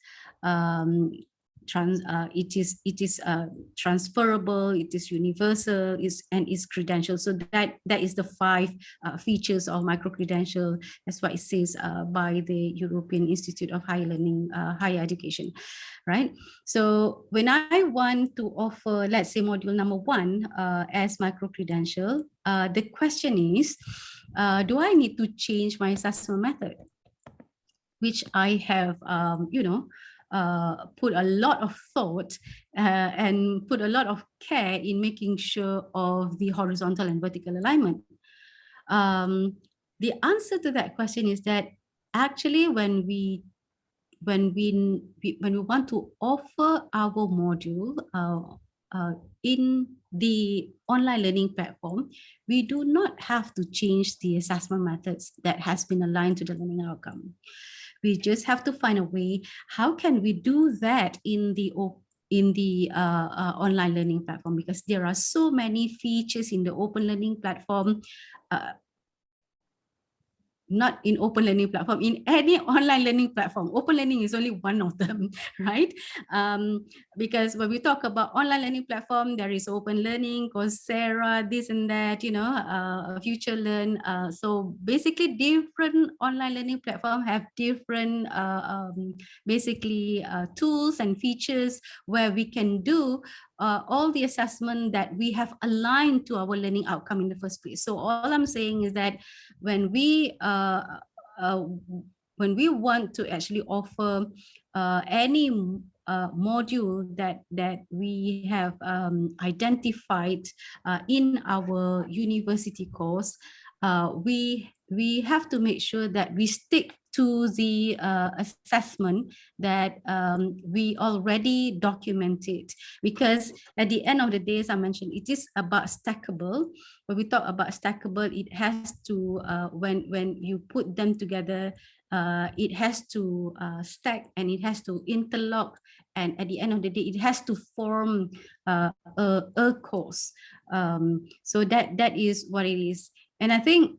transferable, it is universal, and is credential. So that is the 5 features of micro-credential. That's what it says by the European Institute of Higher Learning, Higher Education, right? So when I want to offer, let's say, module number 1 as micro-credential, the question is, do I need to change my assessment method? Which I have, put a lot of thought and put a lot of care in making sure of the horizontal and vertical alignment. The answer to that question is that actually when we want to offer our module in the online learning platform, we do not have to change the assessment methods that has been aligned to the learning outcome. We just have to find a way, how can we do that in the online learning platform, because there are so many features in the open learning platform, not in open learning platform, in any online learning platform. Open learning is only one of them, right? Because when we talk about online learning platform, there is open learning, Coursera, this and that, Future Learn. So basically different online learning platform have different tools and features where we can do all the assessment that we have aligned to our learning outcome in the first place. So all I'm saying is that when we want to actually offer any module that we have identified in our university course, we have to make sure that we stick to the assessment that we already documented, because at the end of the day, as I mentioned, it is about stackable. When we talk about stackable, it has to, when you put them together, it has to stack and it has to interlock, and at the end of the day, it has to form a course. So that is what it is. And I think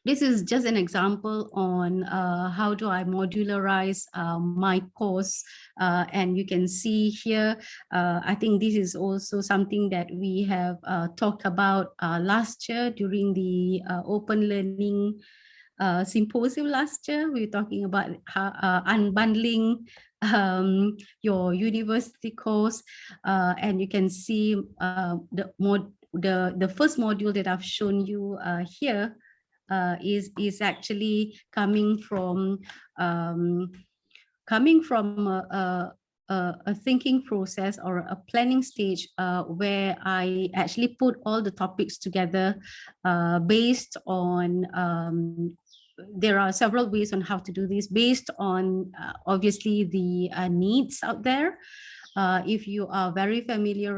this is just an example on how do I modularize my course. And you can see here, I think this is also something that we have talked about last year during the open learning symposium last year. We were talking about unbundling your university course, and you can see the first module that I've shown you here is actually coming from a thinking process or a planning stage where I actually put all the topics together based on there are several ways on how to do this based on obviously the needs out there. If you are very familiar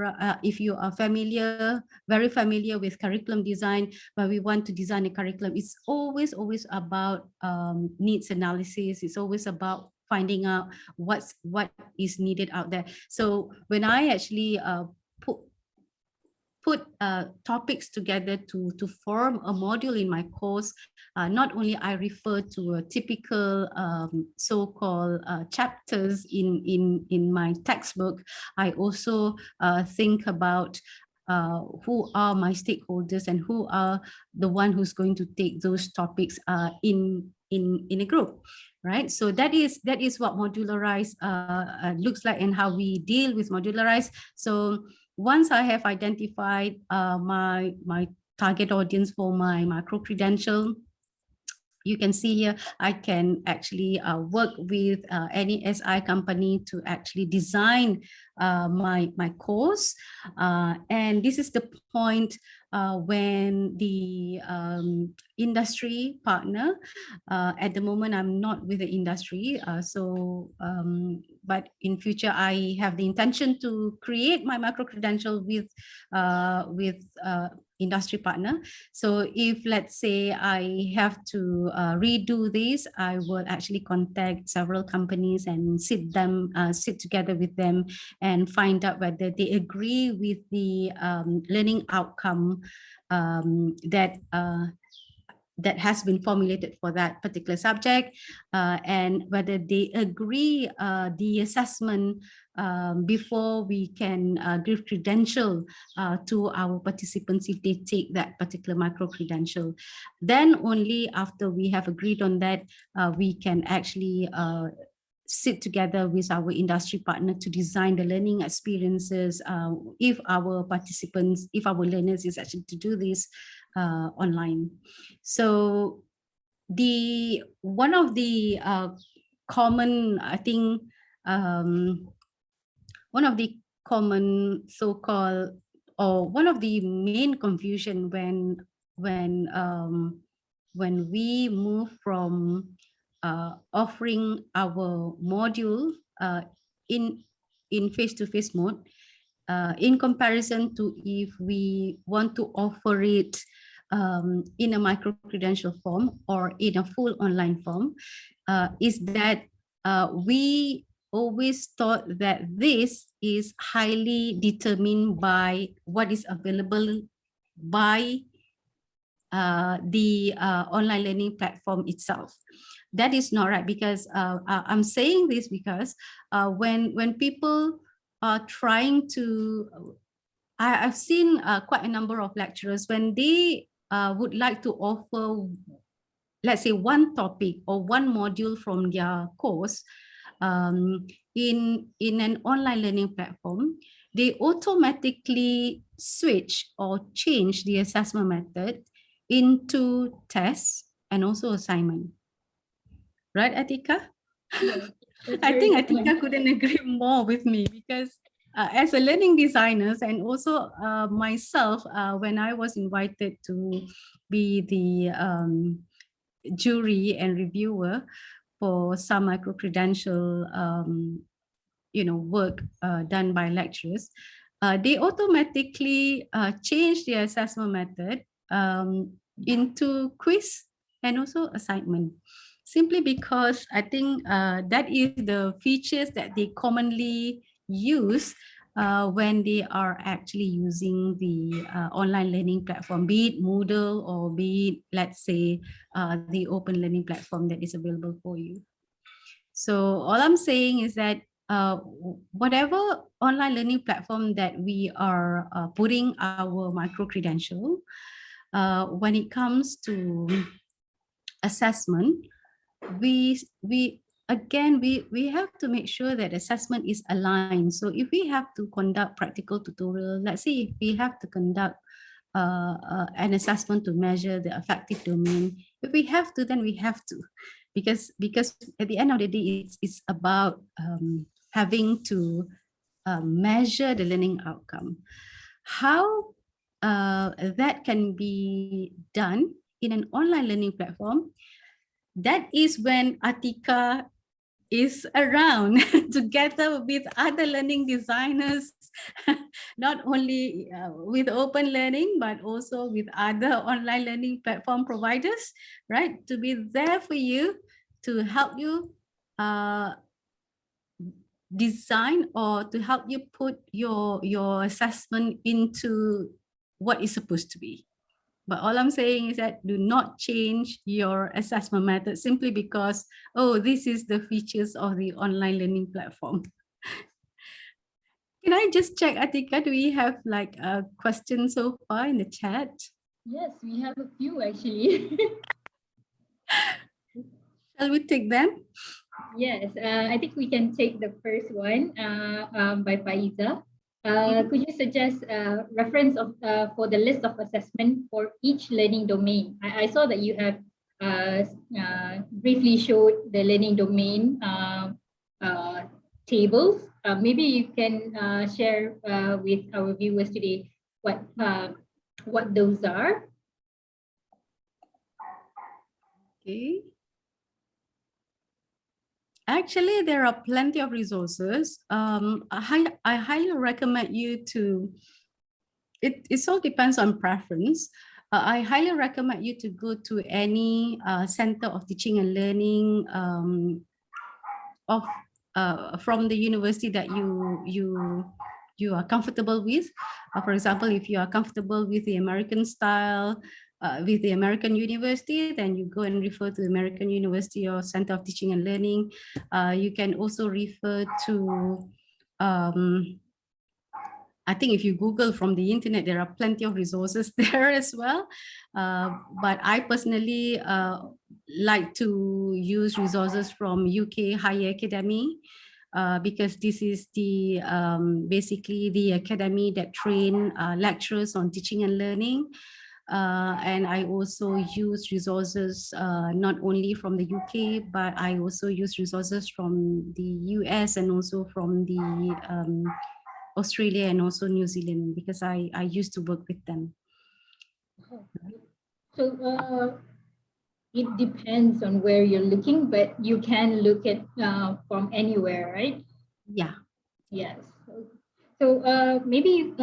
with curriculum design, but we want to design a curriculum, it's always about needs analysis. It's always about finding out what is needed out there. So when I actually put topics together to form a module in my course, not only I refer to a typical so-called chapters in my textbook, I also think about who are my stakeholders and who are the one who's going to take those topics in a group, right? So that is what modularize looks like and how we deal with modularize. So once I have identified my target audience for my micro-credential, you can see here, I can actually work with any SI company to actually design my course. And this is the point when the industry partner, at the moment I'm not with the industry, but in future I have the intention to create my micro-credential with industry partner. So if, let's say, I have to redo this, I will actually contact several companies and sit together with them and find out whether they agree with the learning outcome that has been formulated for that particular subject, and whether they agree the assessment before we can give credential to our participants if they take that particular micro-credential. Then only after we have agreed on that, we can actually sit together with our industry partner to design the learning experiences if our participants, if our learners is actually to do this online. So one of the common, I think, one of the common so-called, or one of the main confusion when we move from offering our module in face-to-face mode in comparison to if we want to offer it in a micro-credential form or in a full online form, is that we always thought that this is highly determined by what is available by the online learning platform itself. That is not right, because I'm saying this because when people are trying to, I've seen quite a number of lecturers when they would like to offer, let's say, one topic or one module from their course in an online learning platform, they automatically switch or change the assessment method into tests and also assignment. Right, Atika? Yes, that's I very think common. Atika couldn't agree more with me, because as a learning designer and also myself, when I was invited to be the jury and reviewer for some micro-credential work done by lecturers, they automatically change the assessment method into quiz and also assignment, simply because I think that is the features that they commonly use when they are actually using the online learning platform, be it Moodle or be it, let's say, the open learning platform that is available for you. So all I'm saying is that whatever online learning platform that we are putting our micro-credential, when it comes to assessment, we have to make sure that assessment is aligned. So if we have to conduct practical tutorial, let's say if we have to conduct an assessment to measure the affective domain, if we have to, then we have to, because at the end of the day, it's about having to measure the learning outcome. How that can be done in an online learning platform, that is when Atika is around together with other learning designers, not only with open learning, but also with other online learning platform providers, right? To be there for you, to help you design or to help you put your assessment into what is supposed to be. But all I'm saying is that do not change your assessment method simply because, oh, this is the features of the online learning platform. Can I just check, Atika, do we have like a question so far in the chat? Yes, we have a few actually. Shall we take them? Yes, I think we can take the first one by Faiza. Could you suggest reference of for the list of assessment for each learning domain? I saw that you have briefly showed the learning domain tables. Maybe you can share with our viewers today what those are. Okay. Actually, there are plenty of resources. I highly recommend you to, it all depends on preference. I highly recommend you to go to any center of teaching and learning from the university that you are comfortable with. For example, if you are comfortable with the American style, with the American university, then you go and refer to the American University or Center of Teaching and Learning. You can also refer to I think if you Google from the internet, there are plenty of resources there as well. But I personally like to use resources from UK Higher Academy because this is the basically the academy that train lecturers on teaching and learning. And I also use resources not only from the UK, but I also use resources from the US and also from the Australia and also New Zealand because I used to work with them. So it depends on where you're looking, but you can look at from anywhere, right? Yeah. Yes. So maybe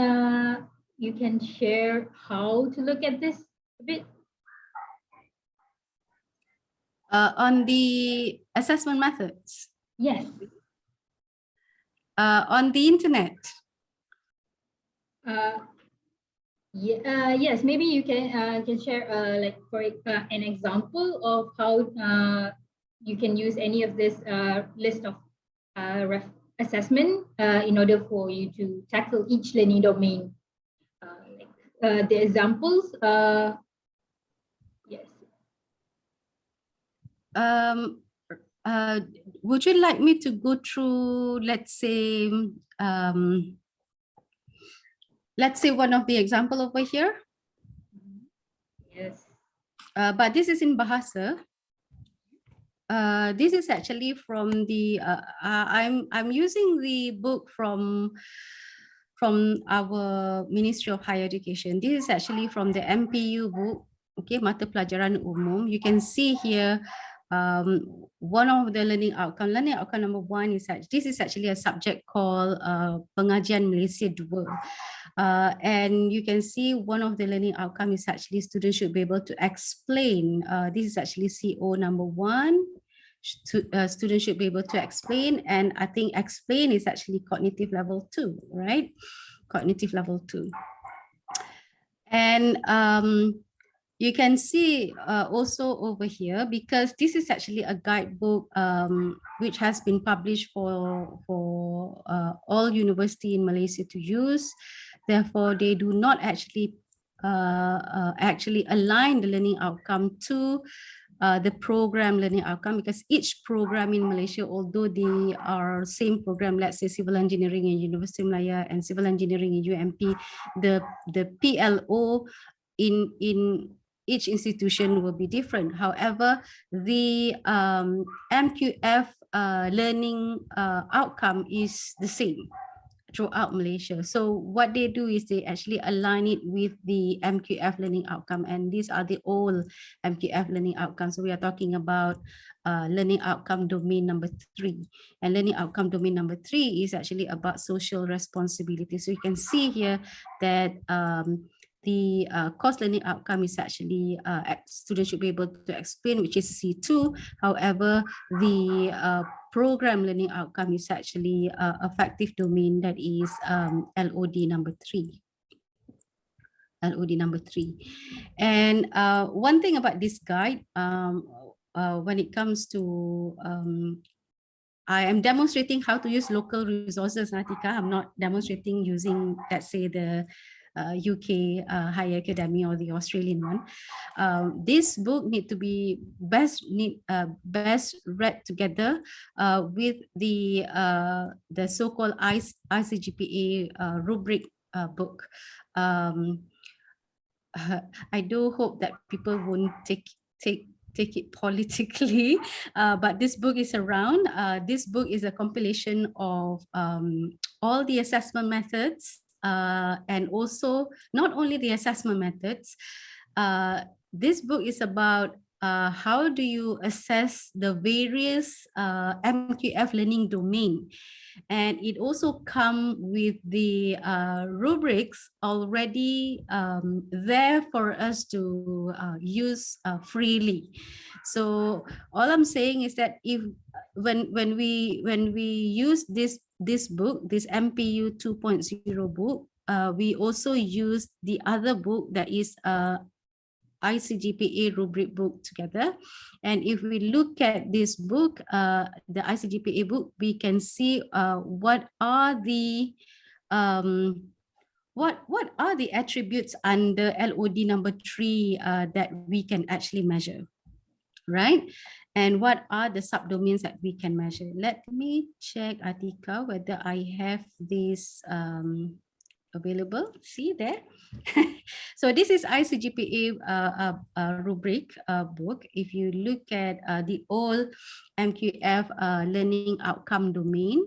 you can share how to look at this a bit. On the assessment methods. Yes. On the internet. Yes, maybe you can share like for an example of how you can use any of this list of assessment in order for you to tackle each learning domain. The examples, yes. Would you like me to go through, let's say one of the example over here? Yes. But this is in Bahasa. This is actually from the I'm using the book from our Ministry of Higher Education. This is actually from the MPU book, okay, Mata Pelajaran Umum. You can see here one of the learning outcome. Learning outcome number 1 is that this is actually a subject called Pengajian Malaysia 2. And you can see one of the learning outcome is actually students should be able to explain. This is actually CO number 1. Students should be able to explain, and I think explain is actually cognitive level 2, right? Cognitive level 2. And you can see also over here, because this is actually a guidebook which has been published for all university in Malaysia to use. Therefore, they do not actually align the learning outcome to the program learning outcome, because each program in Malaysia, although they are same program, let's say civil engineering in University of Malaya and civil engineering in UMP, the PLO in each institution will be different. However, the MQF learning outcome is the same throughout Malaysia. So what they do is they actually align it with the MQF learning outcome, and these are the old MQF learning outcomes. So we are talking about learning outcome domain number 3, and learning outcome domain number 3 is actually about social responsibility. So you can see here that the course learning outcome is actually students should be able to explain, which is C2. However, the program learning outcome is actually affective domain, that is LOD number 3. LOD number 3. And one thing about this guide, when it comes to I am demonstrating how to use local resources, Natika. I'm not demonstrating using, let's say, the UK Higher Academy or the Australian one. This book need to be best read together with the so-called ICGPA rubric book. I do hope that people won't take it politically, but this book is around. This book is a compilation of all the assessment methods, and also not only the assessment methods. This book is about how do you assess the various MQF learning domain. And it also comes with the rubrics already there for us to use freely. So all I'm saying is that if when we use this book, this MPU 2.0 book, we also use the other book that is ICGPA rubric book together. And if we look at this book, the ICGPA book, we can see what are the attributes under LOD number 3 that we can actually measure, right? And what are the subdomains that we can measure? Let me check, Atika, whether I have this available. See there. So this is ICGPA rubric book. If you look at the old MQF learning outcome domain,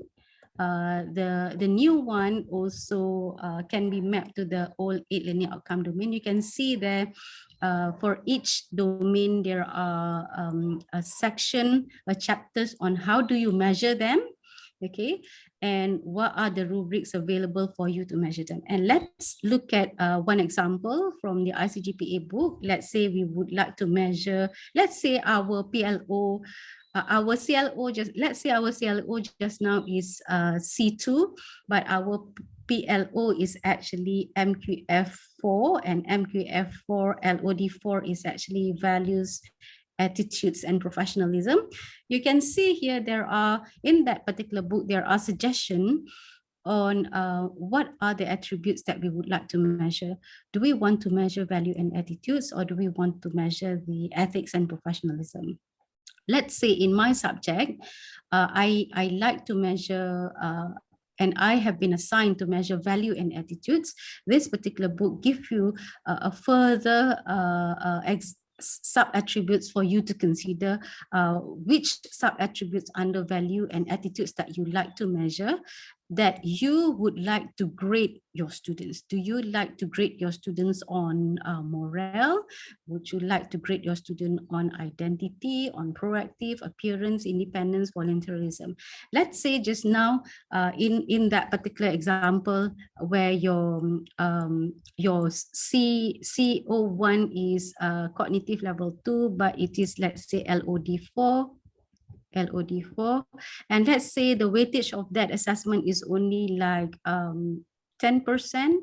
the new one also can be mapped to the old 8 learning outcome domain. You can see there for each domain there are a section, chapters on how do you measure them, okay, and what are the rubrics available for you to measure them. And let's look at one example from the ICGPA book. Let's say we would like to measure, let's say our PLO, our CLO just, let's say our CLO just now is C2, but our PLO is actually MQF4, and MQF4 LOD4 is actually values, attitudes, and professionalism. You can see here there are, in that particular book, there are suggestions on what are the attributes that we would like to measure. Do we want to measure value and attitudes, or do we want to measure the ethics and professionalism? Let's say in my subject, I like to measure and I have been assigned to measure value and attitudes. This particular book gives you a further sub-attributes for you to consider which sub-attributes under value and attitudes that you like to measure, that you would like to grade your students. Do you like to grade your students on morale? Would you like to grade your student on identity, on proactive, appearance, independence, volunteerism? Let's say just now in that particular example where your CO1 is cognitive level 2, but it is, let's say, LOD4, and let's say the weightage of that assessment is only like 10%,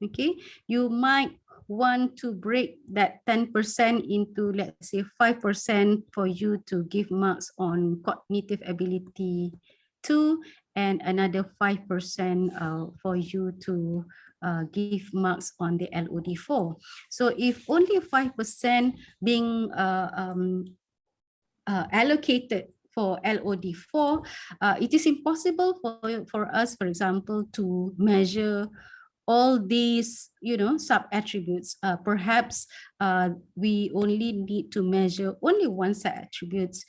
okay, you might want to break that 10% into, let's say, 5% for you to give marks on cognitive ability 2, and another 5% for you to give marks on the LOD4. So if only 5% being allocated for LOD4, it is impossible for us, for example, to measure all these, sub-attributes. Perhaps we only need to measure only one set attributes.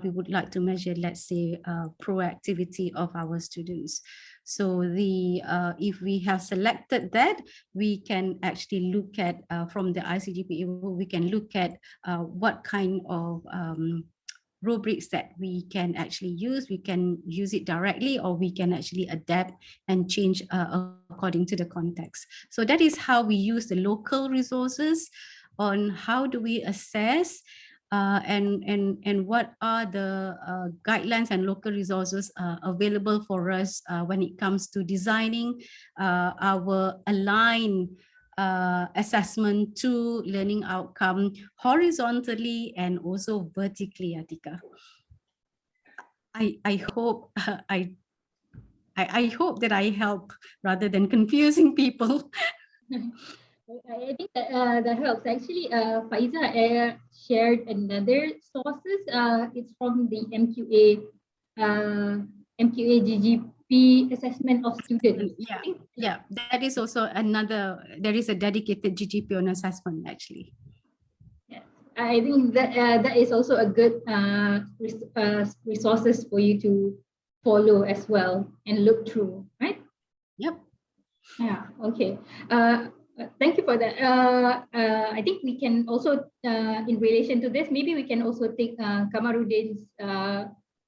We would like to measure, let's say, proactivity of our students. So if we have selected that, we can actually look at from the ICGPA, we can look at what kind of rubrics that we can actually use. We can use it directly, or we can actually adapt and change according to the context. So that is how we use the local resources on how do we assess and what are the guidelines and local resources available for us when it comes to designing our aligned assessment to learning outcome horizontally and also vertically, Atika. I hope I hope that I help rather than confusing people. I think that helps. Actually, Faiza shared another sources. It's from the MQA GGP assessment of students. Yeah, that is also another. There is a dedicated GGP on assessment actually. Yes, I think that that is also a good resources for you to follow as well and look through, right? Yep. Yeah. Okay. Thank you for that. I think we can also, in relation to this, maybe we can also take Kamarudin's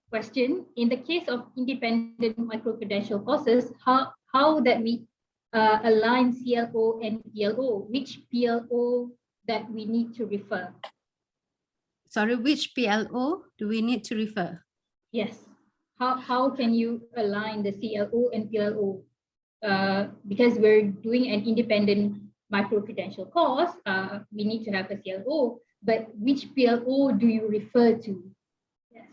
question. In the case of independent micro-credential courses, how that we align CLO and PLO, which PLO that we need to refer? Sorry, which PLO do we need to refer? Yes. How can you align the CLO and PLO? Because we're doing an independent micro-credential course, we need to have a CLO. But which PLO do you refer to? Yes.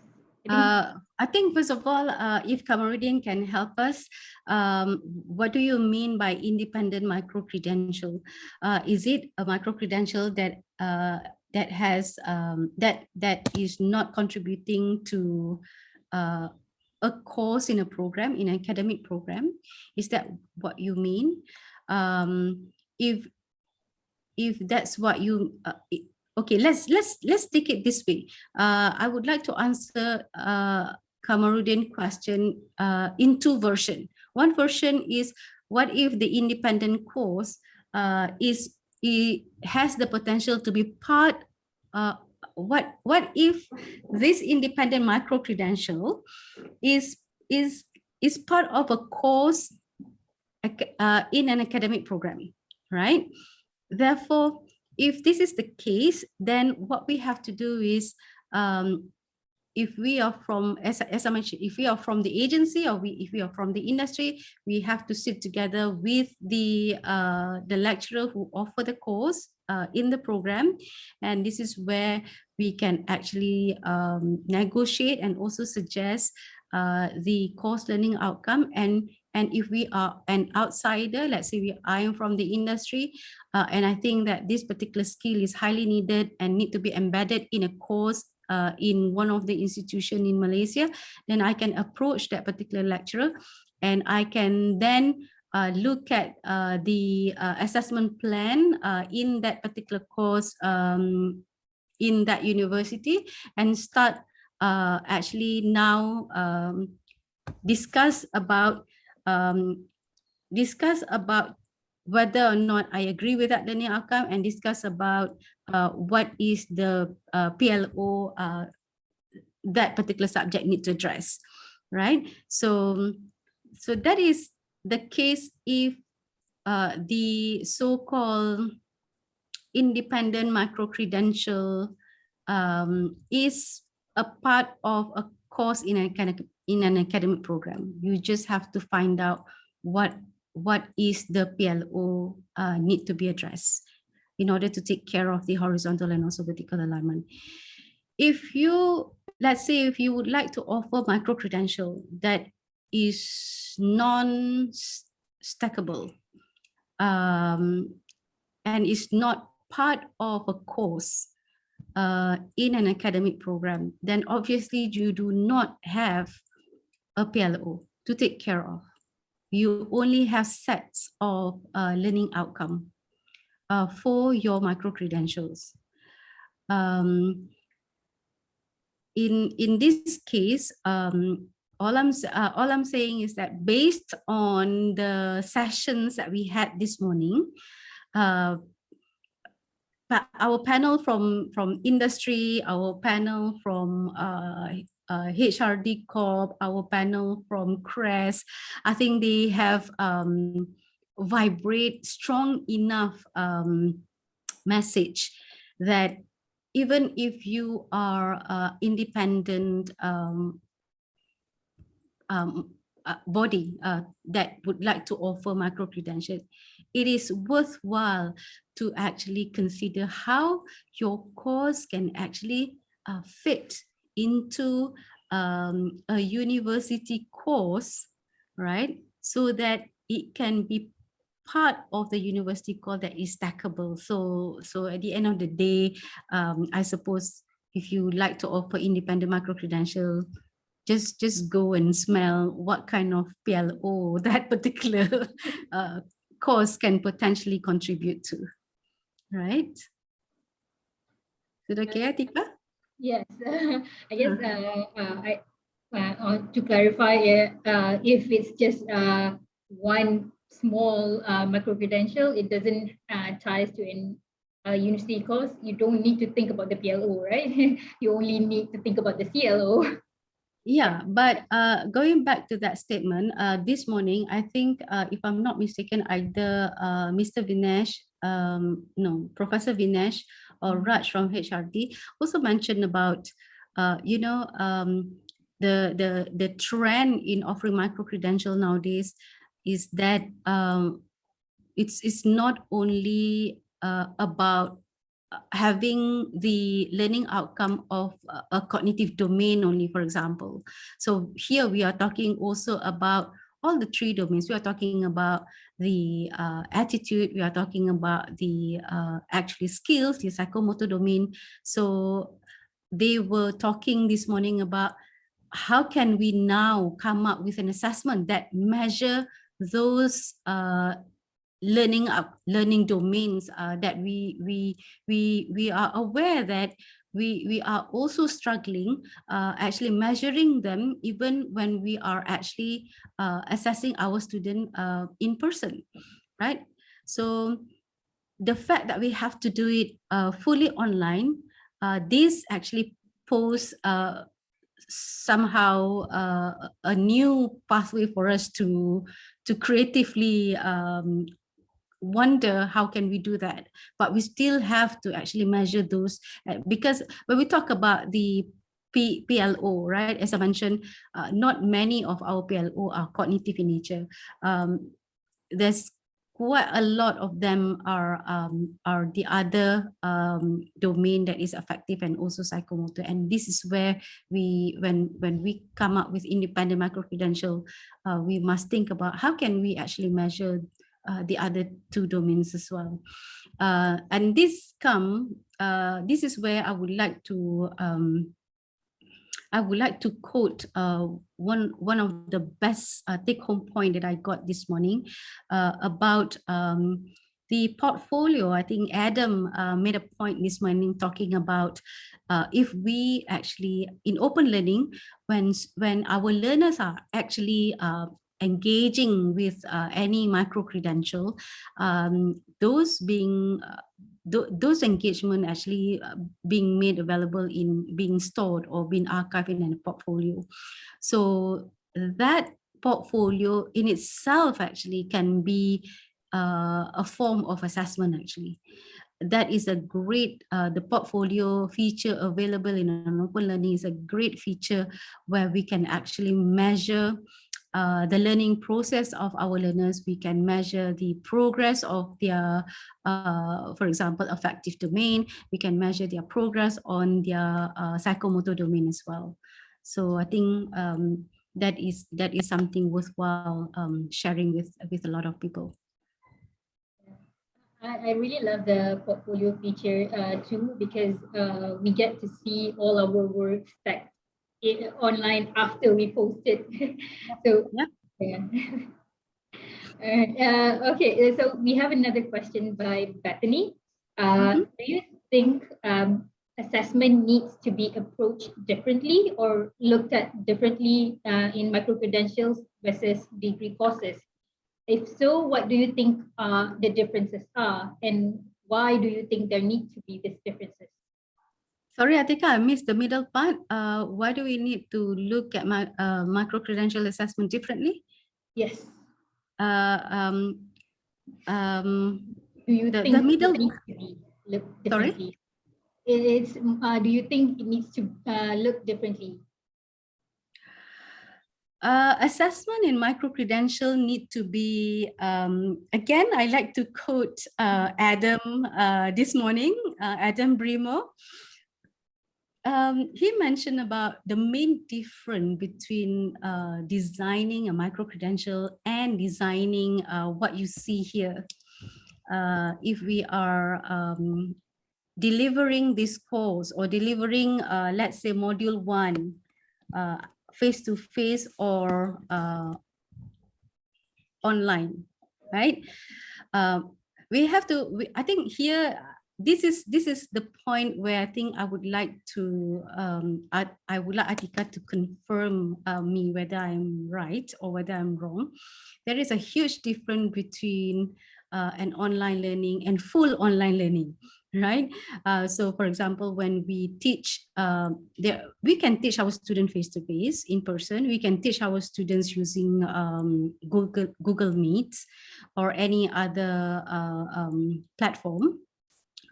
I think first of all, if Kamarudin can help us, what do you mean by independent micro-credential? Is it a micro-credential that that has that is not contributing to a course in a program, in an academic program? Is that what you mean? If that's what you okay, let's take it this way. I would like to answer Kamarudin question in two versions. One version is, what if the independent course has the potential to be part, what if this independent micro-credential is part of a course in an academic program, right? Therefore, if this is the case, then what we have to do is, if we are from, as I mentioned, if we are from the agency, or if we are from the industry, we have to sit together with the lecturer who offer the course in the program, and this is where we can actually negotiate and also suggest the course learning outcome. And if we are an outsider, let's say I am from the industry, and I think that this particular skill is highly needed and need to be embedded in a course in one of the institutions in Malaysia, then I can approach that particular lecturer, and I can then look at the assessment plan in that particular course in that university, and start actually now discuss about whether or not I agree with that learning outcome, and discuss about what is the PLO that particular subject need to address, right? So that is the case if the so-called independent micro-credential is a part of a course in an academic program. You just have to find out what is the PLO need to be addressed in order to take care of the horizontal and also vertical alignment. If you, let's say, if you would like to offer micro-credential that is non-stackable and is not part of a course in an academic program, then obviously you do not have a PLO to take care of. You only have sets of learning outcome for your micro-credentials. In this case, all I'm saying is that based on the sessions that we had this morning, our panel from industry, our panel from HRD Corp, our panel from CRES, I think they have vibrate strong enough message that even if you are independent body that would like to offer micro-credentials, it is worthwhile to actually consider how your course can actually fit into a university course, right? So that it can be part of the university course that is stackable. So at the end of the day, I suppose if you like to offer independent micro-credential, just go and smell what kind of PLO that particular course can potentially contribute to, right? Is it okay, Atika? Yes, I guess to clarify, if it's just one small micro-credential, it doesn't ties to a university course, you don't need to think about the PLO, right? You only need to think about the CLO. Yeah, but going back to that statement, this morning, I think, if I'm not mistaken, either Mr. Vinesh, no, Professor Vinesh or Raj from HRD also mentioned about, you know, the trend in offering micro-credential nowadays is that it's not only about having the learning outcome of a cognitive domain only, for example. So here we are talking also about all the three domains. We are talking about the attitude, we are talking about the actually skills, the psychomotor domain. So they were talking this morning about how can we now come up with an assessment that measure those learning domains that we are aware that we are also struggling actually measuring them even when we are actually assessing our student in person, right? So the fact that we have to do it fully online, this actually pose somehow a new pathway for us to creatively wonder how can we do that, but we still have to actually measure those because when we talk about the PLO, right, as I mentioned, not many of our PLO are cognitive in nature. There's quite a lot of them are the other domain that is affective and also psychomotor, and this is where we when we come up with independent micro-credential, we must think about how can we actually measure the other two domains as well. And this is where I would like to quote one of the best take-home point that I got this morning about the portfolio. I think Adam made a point this morning talking about if we actually in open learning, when our learners are actually engaging with any micro-credential, those being those engagement actually being made available in being stored or being archived in a portfolio. So that portfolio in itself actually can be a form of assessment actually. That is a great, the portfolio feature available in an open learning is a great feature where we can actually measure the learning process of our learners. We can measure the progress of their, for example, affective domain. We can measure their progress on their psychomotor domain as well. So I think that is something worthwhile sharing with a lot of people. I really love the portfolio feature too, because we get to see all our work stacked online after we post it. So yeah. Okay, so we have another question by Bethany. Do you think assessment needs to be approached differently or looked at differently in micro-credentials versus degree courses? If so, what do you think the differences are, and why do you think there need to be these differences? Sorry, Atika, I missed the middle part. Why do we need to look at my micro-credential assessment differently? Yes. Do you think the middle it needs to be looked differently? Sorry? It's do you think it needs to look differently? Assessment in micro-credential need to be, again, I like to quote Adam this morning, Adam Brimo. He mentioned about the main difference between designing a micro-credential and designing what you see here. If we are delivering this course or delivering, let's say, module 1, face-to-face or online, right? We have to. I think here this is the point where I think I would like to. I would like Atika to confirm me whether I'm right or whether I'm wrong. There is a huge difference between an online learning and full online learning, right? So for example, when we teach, we can teach our student face-to-face in person. We can teach our students using Google Meet or any other platform,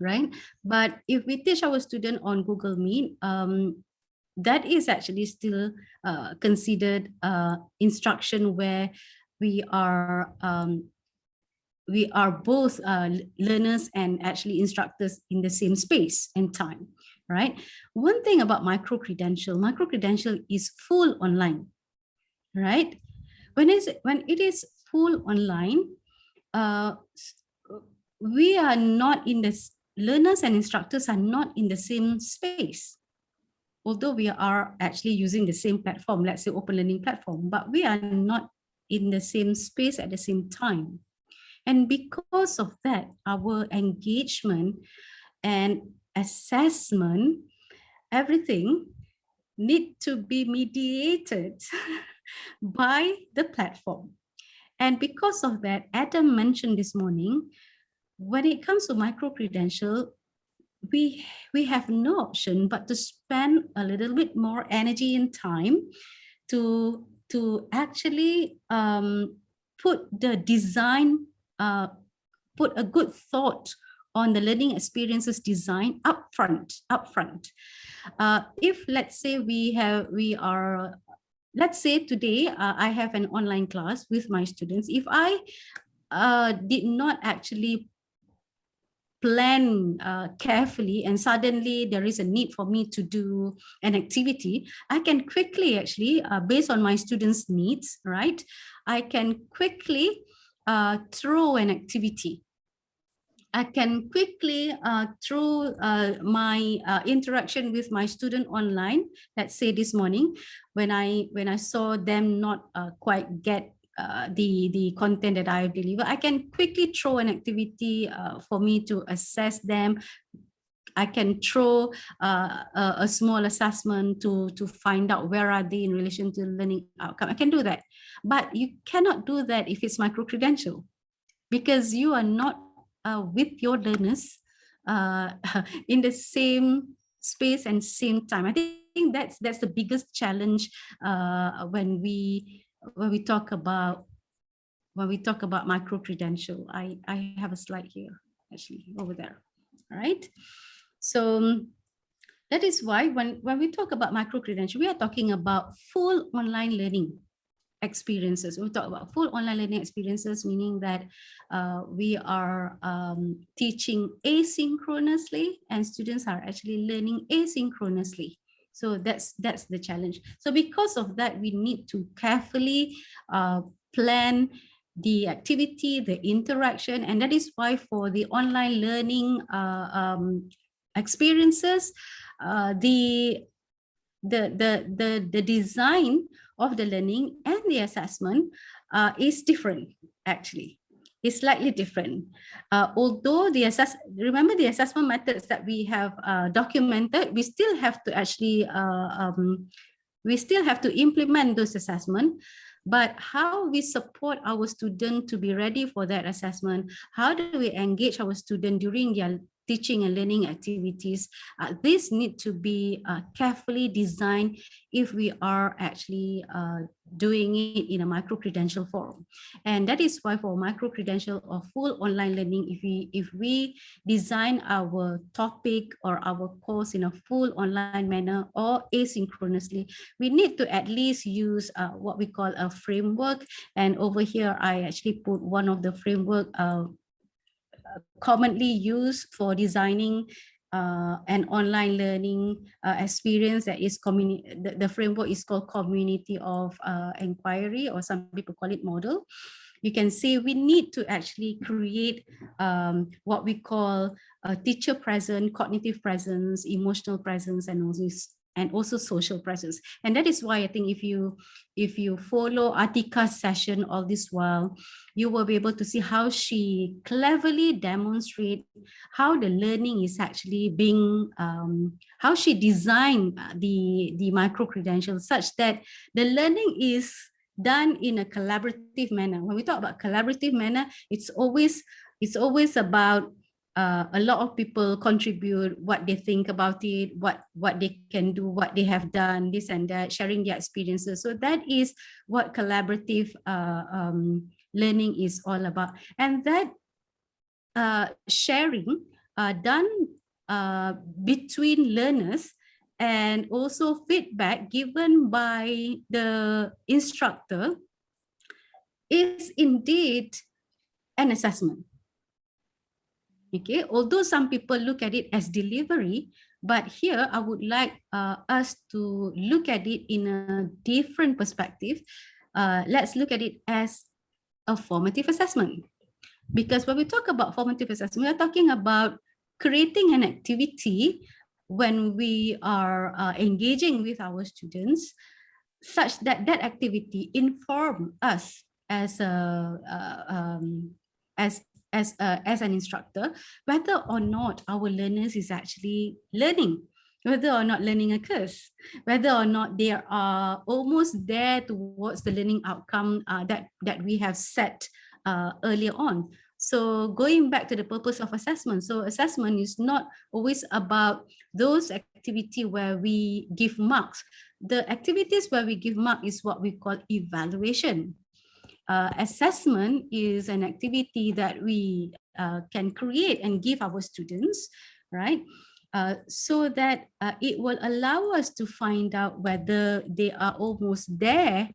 right? But if we teach our student on Google Meet, that is actually still considered instruction where we are we are both learners and actually instructors in the same space and time, right? One thing about micro-credential is full online, right? When it is full online, we are not in this, learners and instructors are not in the same space. Although we are actually using the same platform, let's say open learning platform, but we are not in the same space at the same time. And because of that, our engagement and assessment, everything need to be mediated by the platform. And because of that, Adam mentioned this morning, when it comes to micro-credential, we have no option but to spend a little bit more energy and time to actually put the design, put a good thought on the learning experiences design upfront. If let's say let's say today I have an online class with my students. If I did not actually plan carefully and suddenly there is a need for me to do an activity, I can quickly actually, based on my students' needs, right? I can quickly throw an activity. I can quickly, through my interaction with my student online, let's say this morning, when I saw them not quite get the content that I have delivered, I can quickly throw an activity for me to assess them. I can throw a small assessment to find out where are they in relation to learning outcome. I can do that, but you cannot do that if it's micro-credential, because you are not with your learners in the same space and same time. I think that's the biggest challenge when we talk about micro-credential. I have a slide here, actually, over there. All right. So that is why when we talk about micro-credential, we are talking about full online learning experiences. We talk about full online learning experiences, meaning that we are teaching asynchronously and students are actually learning asynchronously. So that's the challenge. So because of that, we need to carefully plan the activity, the interaction, and that is why for the online learning experiences, the design of the learning and the assessment is different, actually. It's slightly different. Although remember the assessment methods that we have documented, we still have to actually, we still have to implement those assessments. But how we support our student to be ready for that assessment, how do we engage our student during their teaching and learning activities, this need to be carefully designed if we are actually doing it in a micro-credential form. And that is why for micro-credential or full online learning, if we design our topic or our course in a full online manner or asynchronously, we need to at least use what we call a framework. And over here, I actually put one of the framework commonly used for designing an online learning experience, that is the framework is called community of inquiry, or some people call it model. You can see we need to actually create what we call a teacher presence, cognitive presence, emotional presence, and also social presence. And that is why I think if you follow Atika's session all this while, you will be able to see how she cleverly demonstrates how the learning is actually being, how she designed the micro-credentials such that the learning is done in a collaborative manner. When we talk about collaborative manner, it's always about a lot of people contribute what they think about it, what they can do, what they have done, this and that, sharing their experiences. So that is what collaborative learning is all about. And that sharing done between learners and also feedback given by the instructor is indeed and assessment. Okay, although some people look at it as delivery, but here I would like us to look at it in a different perspective. Let's look at it as a formative assessment. Because when we talk about formative assessment, we are talking about creating an activity when we are engaging with our students, such that that activity inform us as a as an instructor, whether or not our learners is actually learning, whether or not learning occurs, whether or not they are almost there towards the learning outcome that we have set earlier on. So going back to the purpose of assessment, so assessment is not always about those activity where we give marks. The activities where we give mark is what we call evaluation. Assessment is an activity that we can create and give our students, right? So that it will allow us to find out whether they are almost there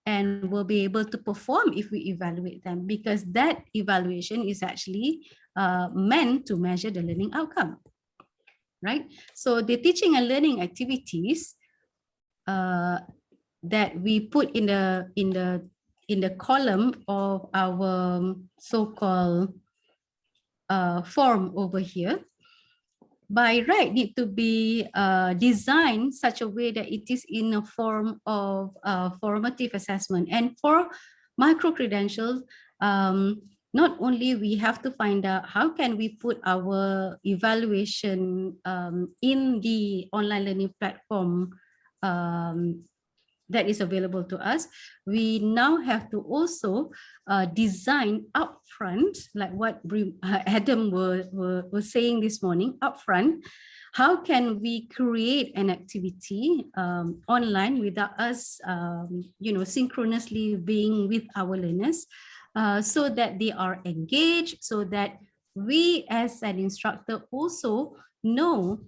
and will be able to perform if we evaluate them, because that evaluation is actually meant to measure the learning outcome, right? So the teaching and learning activities that we put in the column of our so-called form over here, by right need to be designed such a way that it is in a form of formative assessment. And for micro-credentials, not only we have to find out how can we put our evaluation in the online learning platform that is available to us, we now have to also design upfront, like what Adam was saying this morning, upfront, how can we create an activity online without us, synchronously being with our learners, so that they are engaged, so that we as an instructor also know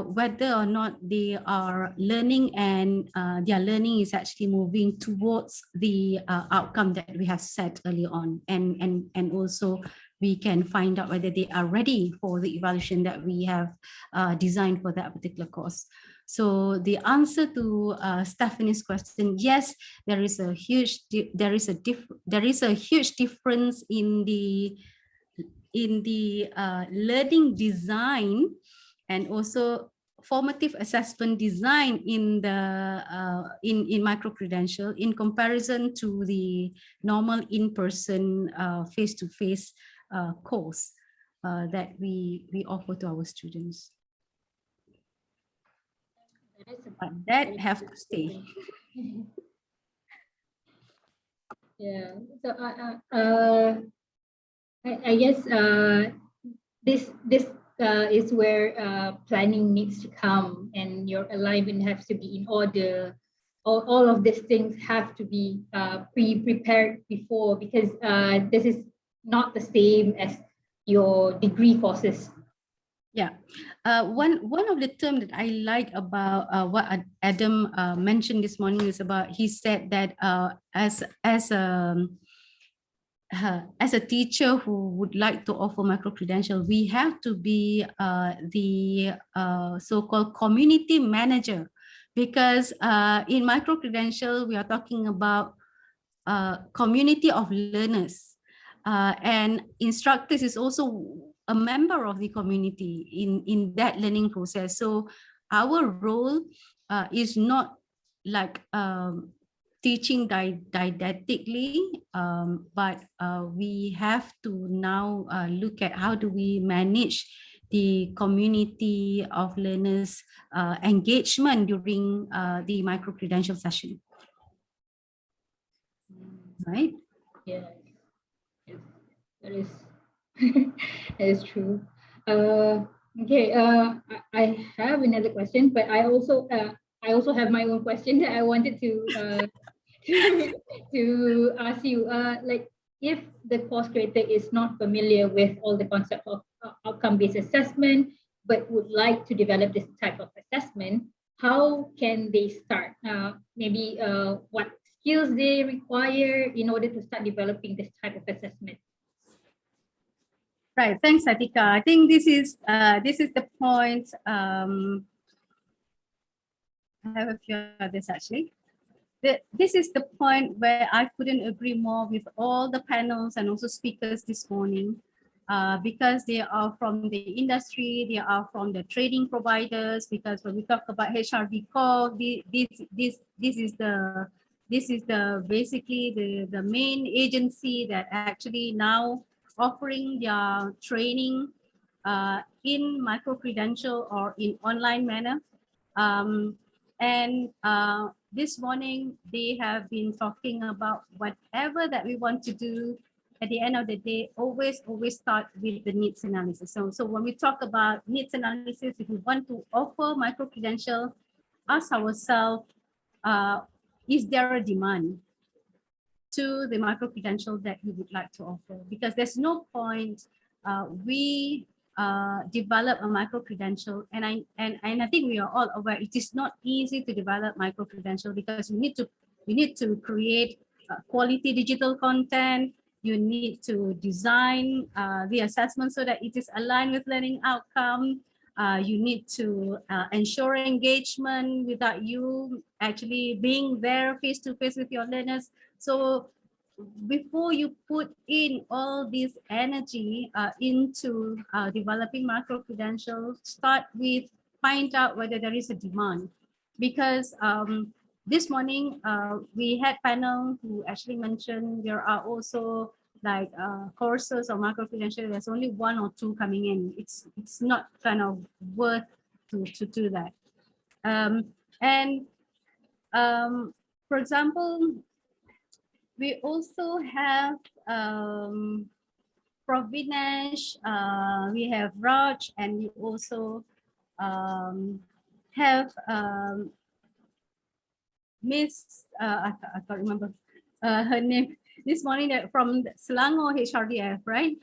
whether or not they are learning and their learning is actually moving towards the outcome that we have set early on, and also we can find out whether they are ready for the evaluation that we have designed for that particular course. So the answer to Stephanie's question, yes, there is a huge difference in the learning design and also formative assessment design in the in micro-credential in comparison to the normal in-person face-to-face course that we offer to our students. But that have to stay. Yeah. So I guess this is where planning needs to come, and your alignment has to be in order. All of these things have to be prepared before, because this is not the same as your degree courses. Yeah, one of the terms that I like about what Adam mentioned this morning is about, he said that as a teacher who would like to offer micro-credential, we have to be the so-called community manager, because in micro-credential, we are talking about community of learners, and instructors is also a member of the community in that learning process. So our role is not like teaching didactically, but we have to now look at how do we manage the community of learners engagement during the micro-credential session. Right? Yeah, yes, that is that is true. Okay, I have another question, but I also have my own question that I wanted to to ask you. Like, if the course creator is not familiar with all the concept of outcome-based assessment, but would like to develop this type of assessment, how can they start? Maybe what skills they require in order to start developing this type of assessment? Right. Thanks, Atika. I think this is the point. I have a few others actually. This is the point where I couldn't agree more with all the panels and also speakers this morning, because they are from the industry, they are from the training providers. Because when we talk about HRD core, this is the basically the main agency that actually now offering their training in micro-credential or in online manner. And this morning, they have been talking about whatever that we want to do. At the end of the day, always start with the needs analysis. So when we talk about needs analysis, if we want to offer micro-credential, ask ourselves, is there a demand to the micro-credential that we would like to offer? Because there's no point we develop a micro-credential, and I think we are all aware it is not easy to develop micro-credential, because you need to create quality digital content. You need to design the assessment so that it is aligned with learning outcome. You need to ensure engagement without you actually being there face to face with your learners. So before you put in all this energy into developing micro-credentials, start with find out whether there is a demand. Because this morning we had panel who actually mentioned there are also like courses or micro-credential, there's only one or two coming in. It's not kind of worth to do that. For example, we also have Provinesh, we have Raj, and we also have Miss, I can't remember her name this morning, from Selangor HRDF, right?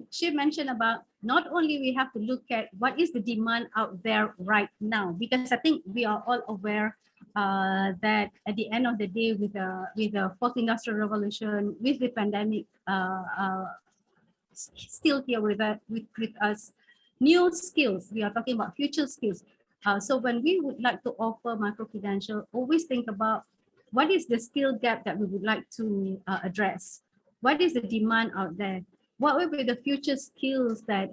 She mentioned about not only we have to look at what is the demand out there right now, because I think we are all aware that at the end of the day, with the fourth industrial revolution, with the pandemic still here with us, new skills, we are talking about future skills. So when we would like to offer micro-credential, always think about what is the skill gap that we would like to address? What is the demand out there? What will be the future skills that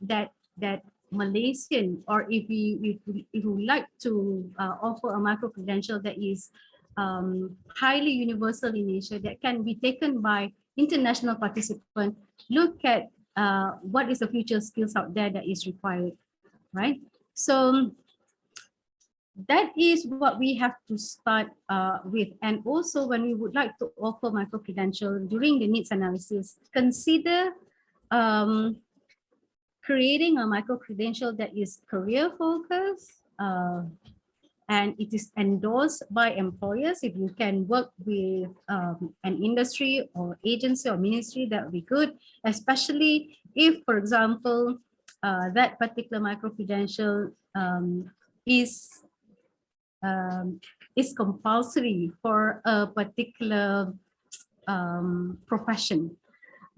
that Malaysian, or if we would like to offer a micro-credential that is highly universal in nature, that can be taken by international participants, look at what is the future skills out there that is required, right? So that is what we have to start with. And also, when we would like to offer micro-credential during the needs analysis, consider creating a micro-credential that is career focused, and it is endorsed by employers. If you can work with an industry or agency or ministry, that would be good, especially if, for example, that particular micro-credential is compulsory for a particular profession.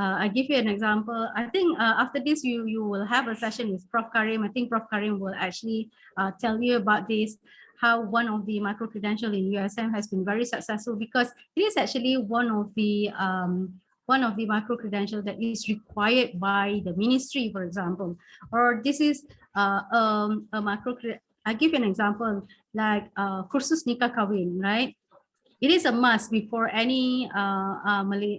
I give you an example. I think after this, you will have a session with Prof. Karim. I think Prof. Karim will actually tell you about this, how one of the micro-credential in USM has been very successful, because it is actually one of the micro-credential that is required by the ministry, for example. Or this is a micro. I give you an example, like kursus nikah kahwin, right? It is a must before any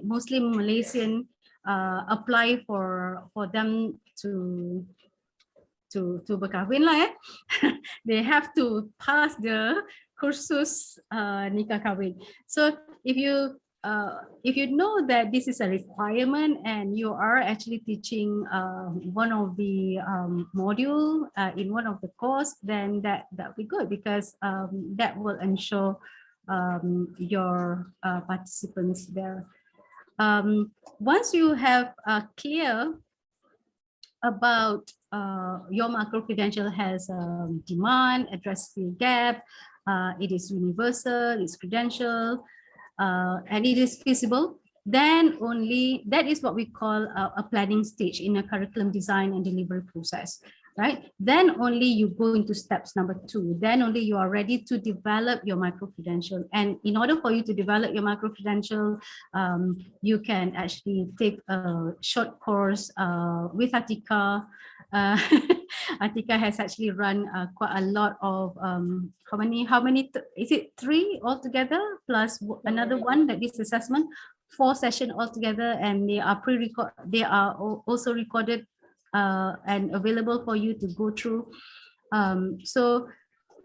Muslim Malaysian apply for them to berkahwin lah, they have to pass the kursus nikah kahwin. So if you know that this is a requirement and you are actually teaching one of the module in one of the course, then that would be good, because that will ensure your participants there. Once you have clear about your micro-credential has demand, address skill gap, it is universal, it's credential, and it is feasible, then only, that is what we call a planning stage in a curriculum design and delivery process, right? Then only you go into steps number 2. Then only you are ready to develop your micro-credential. And in order for you to develop your micro-credential, you can actually take a short course with Atika. Atika has actually run quite a lot of how many is it 3 altogether plus another one, that is assessment, 4 sessions altogether, and they are pre-record, they are also recorded and available for you to go through. So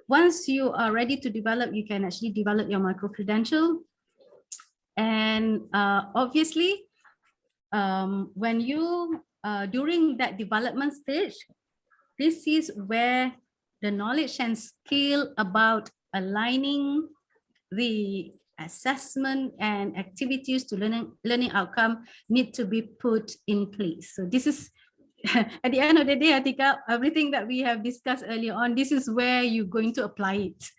once you are ready to develop, you can actually develop your micro-credential. And obviously, when you during that development stage, this is where the knowledge and skill about aligning the assessment and activities to learning outcome need to be put in place. So this is at the end of the day, Atika, everything that we have discussed earlier on, this is where you're going to apply it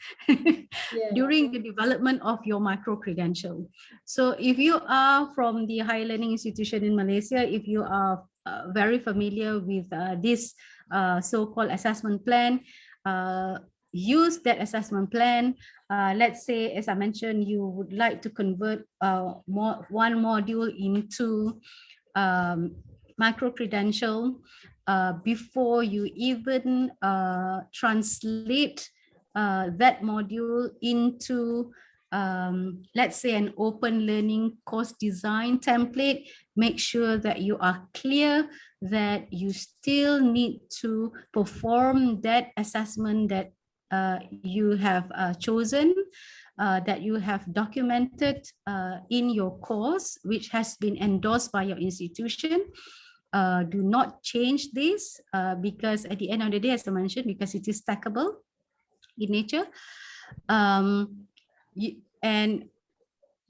during the development of your micro-credential. So if you are from the higher learning institution in Malaysia, if you are very familiar with this so-called assessment plan, use that assessment plan. Let's say, as I mentioned, you would like to convert one module into micro-credential before you even translate that module into let's say an open learning course design template. Make sure that you are clear that you still need to perform that assessment that you have chosen, that you have documented in your course, which has been endorsed by your institution. Do not change this because at the end of the day, as I mentioned, because it is stackable in nature. And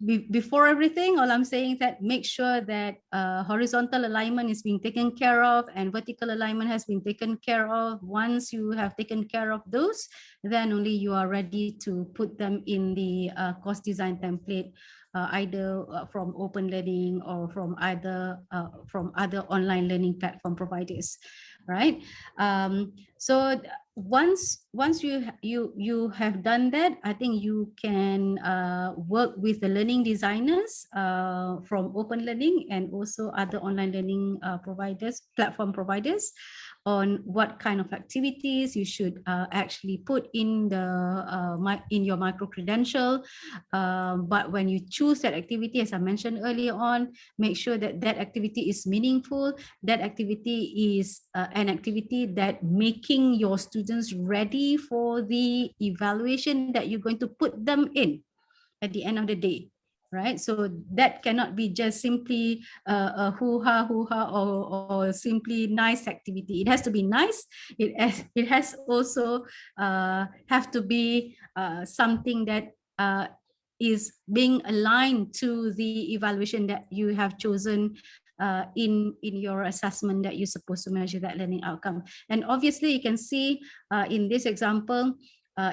before everything, all I'm saying is that make sure that horizontal alignment is being taken care of and vertical alignment has been taken care of. Once you have taken care of those, then only you are ready to put them in the course design template, either from open learning or from other online learning platform providers, right? So once you have done that, I think you can work with the learning designers from open learning and also other online learning providers, platform providers, on what kind of activities you should actually put in the in your micro-credential. But when you choose that activity, as I mentioned earlier on, make sure that that activity is meaningful. That activity is an activity that making your students ready for the evaluation that you're going to put them in at the end of the day, right? So that cannot be just simply a hoo-ha or simply nice activity. It has to be nice. It has also have to be something that is being aligned to the evaluation that you have chosen in your assessment that you're supposed to measure that learning outcome. And obviously you can see in this example,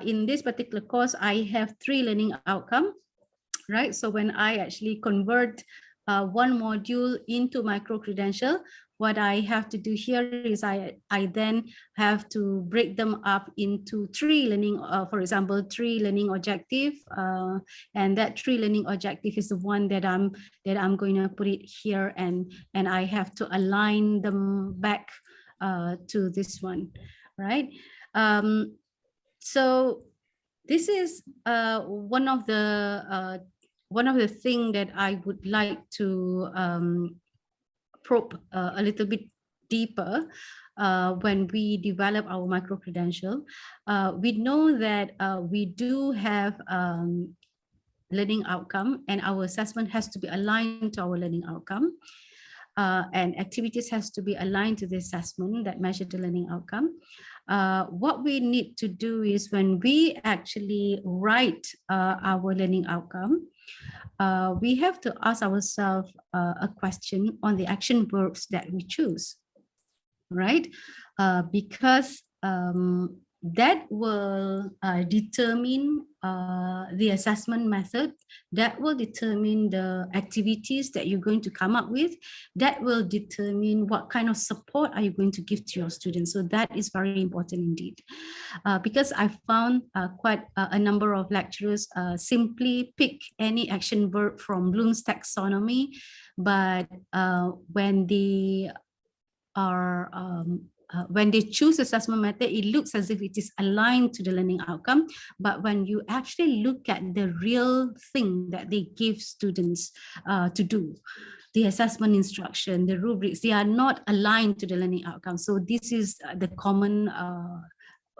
in this particular course, I have 3 learning outcomes, right? So when I actually convert one module into micro-credential, what I have to do here is I then have to break them up into 3 learning, for example, 3 learning objective, and that 3 learning objective is the one that I'm going to put it here, and I have to align them back to this one, right? So this is one of the thing that I would like to probe a little bit deeper when we develop our micro-credential. We know that we do have learning outcome, and our assessment has to be aligned to our learning outcome. And activities has to be aligned to the assessment that measure the learning outcome. What we need to do is when we actually write our learning outcome, we have to ask ourselves a question on the action verbs that we choose, right? Because that will determine the assessment method, that will determine the activities that you're going to come up with, that will determine what kind of support are you going to give to your students. So that is very important indeed. Because I found quite a number of lecturers simply pick any action verb from Bloom's taxonomy, but when they are when they choose assessment method, it looks as if it is aligned to the learning outcome. But when you actually look at the real thing that they give students to do, the assessment instruction, the rubrics, they are not aligned to the learning outcome. So this is the common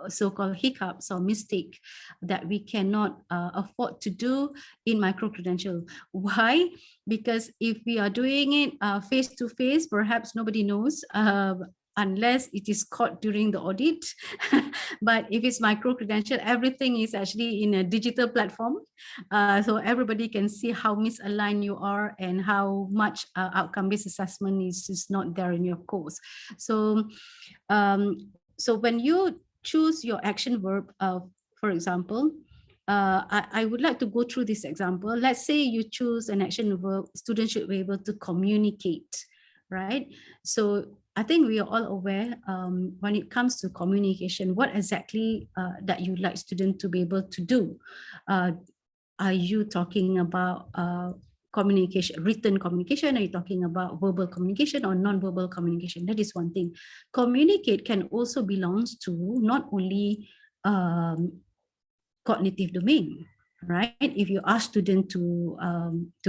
so-called hiccups or mistake that we cannot afford to do in micro-credential. Why? Because if we are doing it face-to-face, perhaps nobody knows, unless it is caught during the audit. But if it's micro-credential, everything is actually in a digital platform. So everybody can see how misaligned you are and how much outcome-based assessment is not there in your course. So, so when you choose your action verb, for example, I would like to go through this example. Let's say you choose an action verb, students should be able to communicate, right? So I think we are all aware when it comes to communication, what exactly that you like students to be able to do. Are you talking about communication, written communication? Are you talking about verbal communication or non-verbal communication? That is one thing. Communicate can also belongs to not only cognitive domain, right? If you ask students to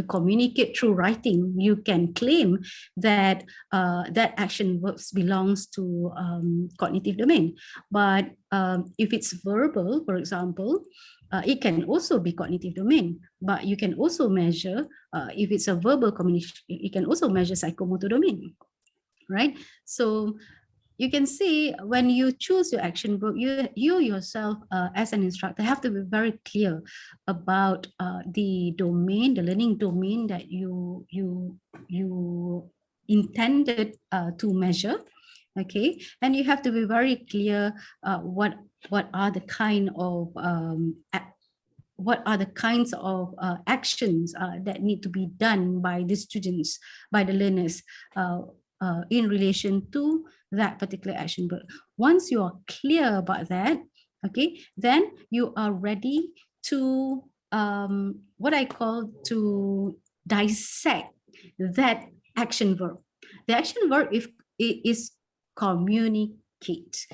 communicate through writing, you can claim that that action verbs belongs to cognitive domain. But if it's verbal, for example, it can also be cognitive domain, but you can also measure, if it's a verbal communication, you can also measure psychomotor domain, right? So you can see when you choose your action verb, you yourself as an instructor have to be very clear about the domain, the learning domain that you intended to measure. Okay, and you have to be very clear what are the kind of actions that need to be done by the students, by the learners, in relation to that particular action verb. Once you are clear about that, okay, then you are ready to what I call to dissect that action verb. The action verb is communicate.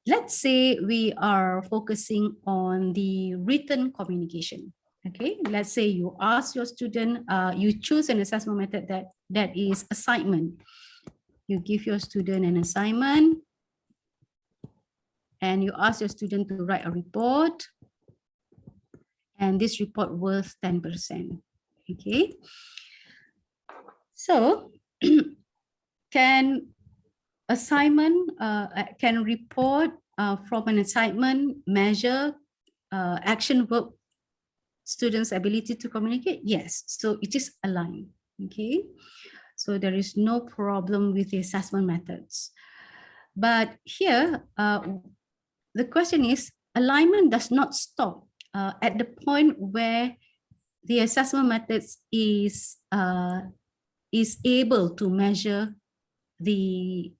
Let's say we are focusing on the written communication. Okay, let's say you ask your student, you choose an assessment method that is assignment. You give your student an assignment and you ask your student to write a report, and this report worth 10%. Okay, so can report from an assignment measure action verb students' ability to communicate? Yes, so it is aligned. Okay, so there is no problem with the assessment methods. But here, the question is, alignment does not stop at the point where the assessment methods is able to measure the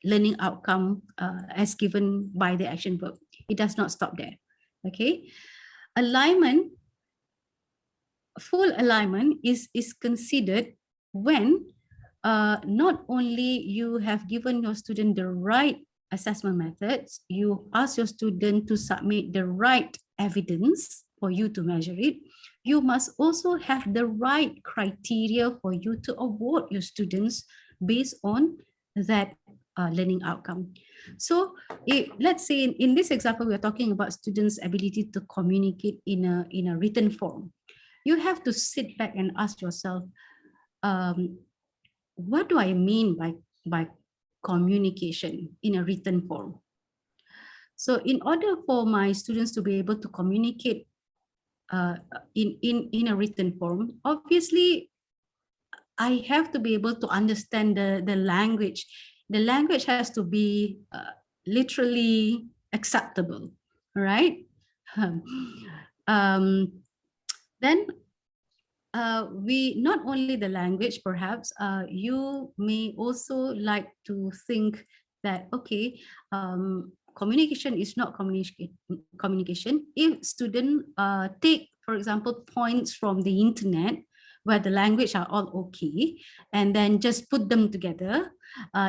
learning outcome as given by the action verb. It does not stop there. Okay, alignment, full alignment is considered when not only you have given your student the right assessment methods, you ask your student to submit the right evidence for you to measure it, you must also have the right criteria for you to award your students based on that learning outcome. So let's say in this example, we're talking about students' ability to communicate in a written form. You have to sit back and ask yourself, what do I mean by communication in a written form? So in order for my students to be able to communicate in a written form, obviously, I have to be able to understand the language. The language has to be literally acceptable, right? um, then we not only the language, perhaps you may also like to think that, okay, communication is not communication. If students take, for example, points from the internet where the language are all okay, and then just put them together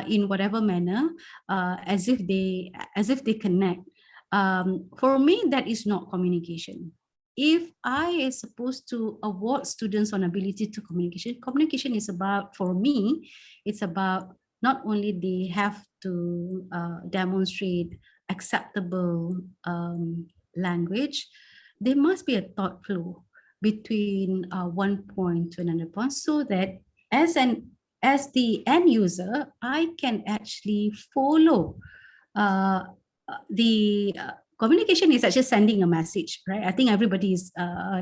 in whatever manner, as if they connect. For me, that is not communication. If I is supposed to award students on ability to communication is about, for me, it's about not only they have to demonstrate acceptable language, there must be a thought flow between one point to another point, so that as the end user, I can actually follow the communication is actually sending a message, right? I think everybody is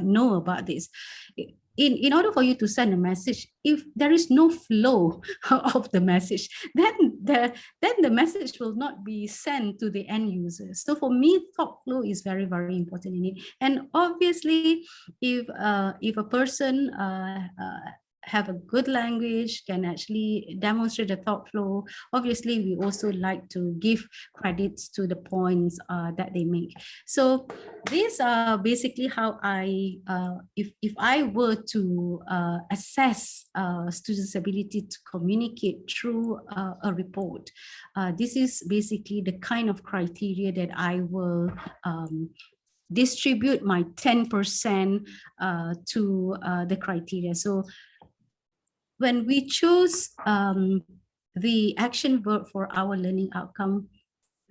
know about this. In order for you to send a message, if there is no flow of the message, then the message will not be sent to the end user. So for me, thought flow is very, very important in it. And obviously, if a person have a good language, can actually demonstrate the thought flow. Obviously, we also like to give credits to the points that they make. So these are basically how I, if I were to assess students' ability to communicate through a report, this is basically the kind of criteria that I will distribute my 10% to the criteria. So when we choose the action verb for our learning outcome,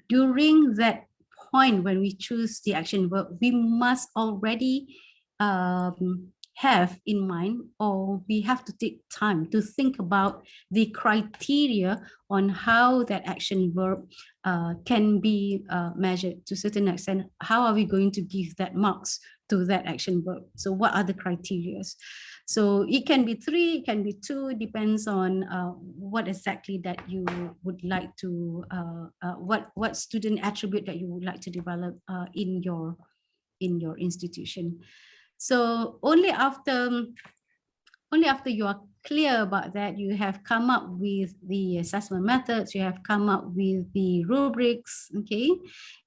during that point when we choose the action verb, we must already have in mind, or we have to take time to think about the criteria on how that action verb can be measured to a certain extent. How are we going to give that marks to that action verb? So what are the criteria? So it can be 3, it can be 2, depends on what exactly that you would like to, what student attribute that you would like to develop in your institution. So only after you are clear about that, you have come up with the assessment methods, you have come up with the rubrics, okay,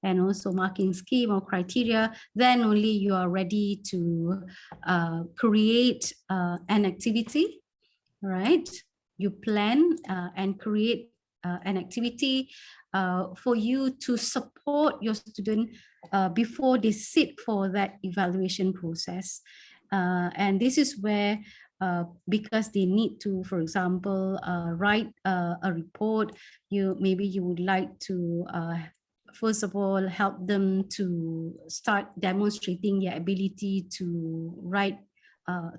and also marking scheme or criteria, then only you are ready to create an activity, right? You plan and create an activity for you to support your student before they sit for that evaluation process. And this is where because they need to, for example, write a report, maybe you would like to first of all help them to start demonstrating their ability to write,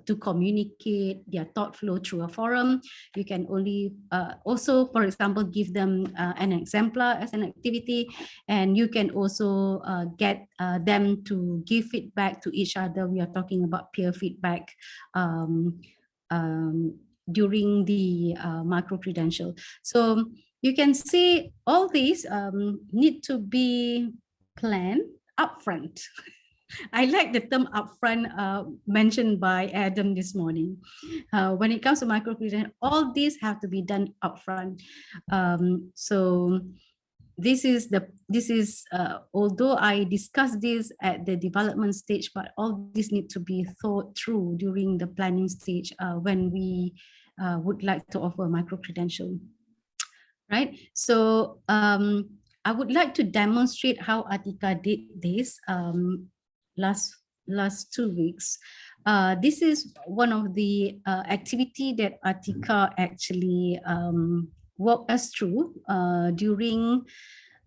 to communicate their thought flow through a forum. You can only also, for example, give them an exemplar as an activity, and you can also get them to give feedback to each other. We are talking about peer feedback during the micro-credential. So you can see all these need to be planned upfront. I like the term upfront mentioned by Adam this morning. When it comes to micro-credential, all these have to be done upfront. So this is although I discussed this at the development stage, but all this need to be thought through during the planning stage when we would like to offer micro-credential, right? So I would like to demonstrate how Atika did this last 2 weeks. This is one of the activity that Atika actually walked us through during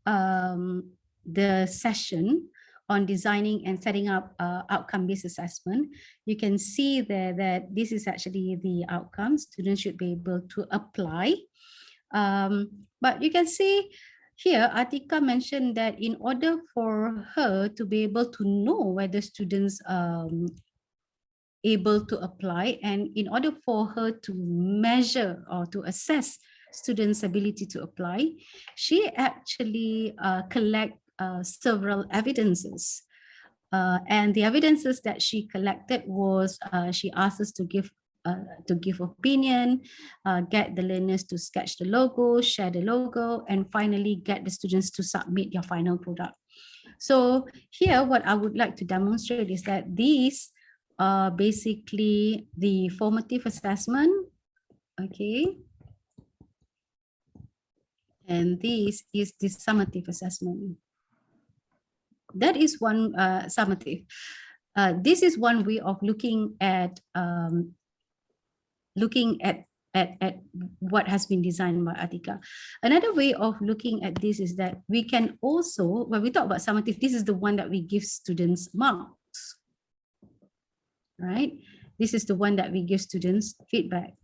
the session on designing and setting up outcome-based assessment. You can see there that this is actually the outcome students should be able to apply. But you can see here, Atika mentioned that in order for her to be able to know whether students able to apply, and in order for her to measure or to assess students' ability to apply, she actually collect several evidences. And the evidences that she collected was she asked us to give opinion, get the learners to sketch the logo, share the logo, and finally get the students to submit their final product. So here, what I would like to demonstrate is that these are basically the formative assessment, okay? And this is the summative assessment. That is one summative. This is one way of looking at what has been designed by Atika. Another way of looking at this is that we can also, when we talk about summative, this is the one that we give students marks, right? This is the one that we give students feedback.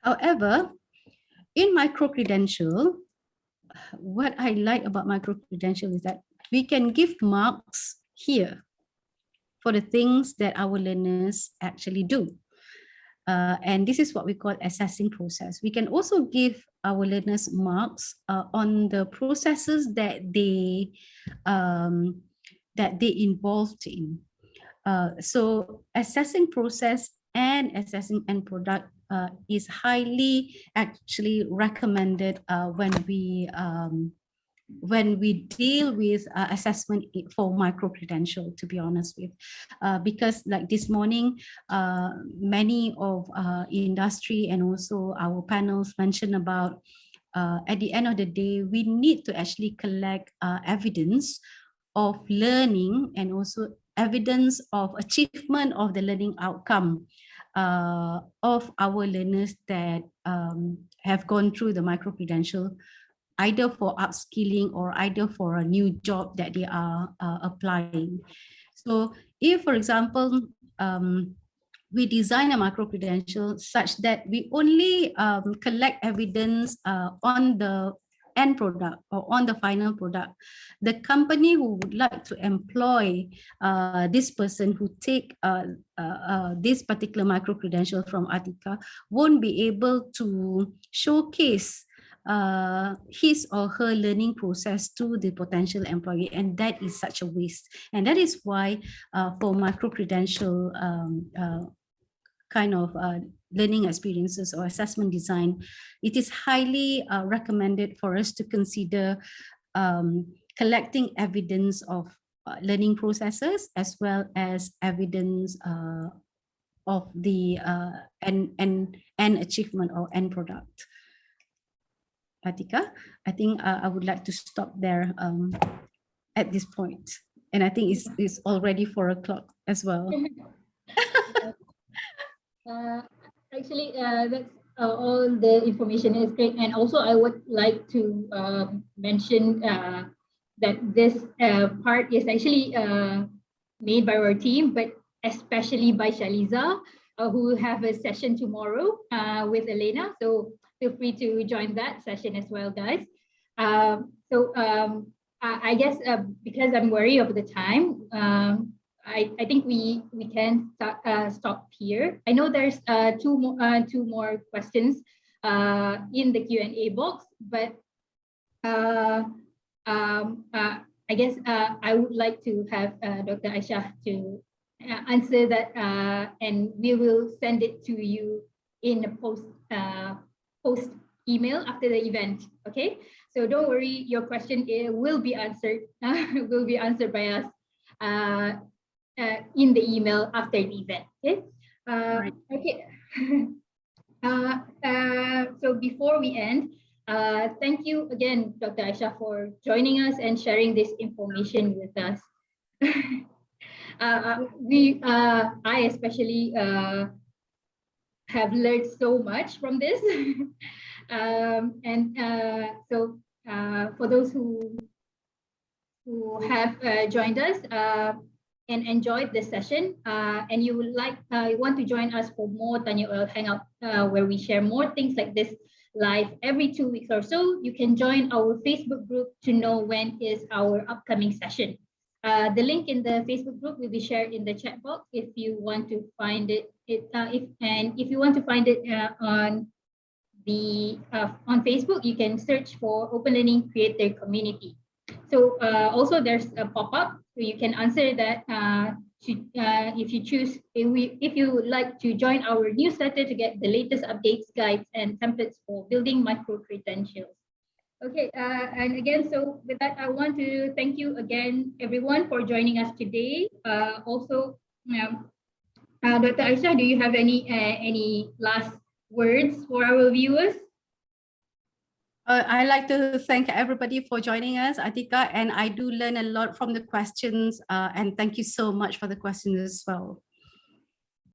However, in micro-credential, what I like about micro-credential is that we can give marks here for the things that our learners actually do. And this is what we call assessing process. We can also give our learners marks on the processes that they involved in. So assessing process and assessing end product is highly actually recommended when we deal with assessment for micro-credential, to be honest with, because like this morning, many of industry and also our panels mentioned about at the end of the day, we need to actually collect evidence of learning and also evidence of achievement of the learning outcome of our learners that have gone through the micro-credential, either for upskilling or either for a new job that they are applying. So if, for example, we design a micro-credential such that we only collect evidence on the end product or on the final product, the company who would like to employ this person who take this particular micro-credential from Atika won't be able to showcase his or her learning process to the potential employee, and that is such a waste. And that is why for micro-credential kind of learning experiences or assessment design, it is highly recommended for us to consider collecting evidence of learning processes as well as evidence of the end achievement or end product. Atika, I think I would like to stop there at this point. And I think it's already 4 o'clock as well. Actually, that's all the information is great. And also I would like to mention that this part is actually made by our team, but especially by Shaliza, who will have a session tomorrow with Elena. So feel free to join that session as well, guys. I guess because I'm worried of the time, I think we can stop here. I know there's two more questions in the Q&A box, but I guess I would like to have Dr. Aishah to answer that, and we will send it to you in a post email after the event. Okay, so don't worry, your question will be answered. Will be answered by us in the email after the event. Okay. Right. Okay. So before we end, thank you again, Dr. Aishah, for joining us and sharing this information with us. I especially have learned so much from this. So for those who have joined us and enjoyed this session, and you would want to join us for more Tanya Oil Hangout, where we share more things like this live every 2 weeks or so, you can join our Facebook group to know when is our upcoming session. The link in the Facebook group will be shared in the chat box if you want to find it. If you want to find it on on Facebook, you can search for Open Learning Creator Community. So also there's a pop-up, so you can answer that if you choose, if you would like to join our newsletter to get the latest updates, guides, and templates for building micro-credentials. Okay, and again, so with that, I want to thank you again, everyone, for joining us today. Also, Dr. Aishah, do you have any last words for our viewers? I'd like to thank everybody for joining us, Atika, and I do learn a lot from the questions, and thank you so much for the questions as well.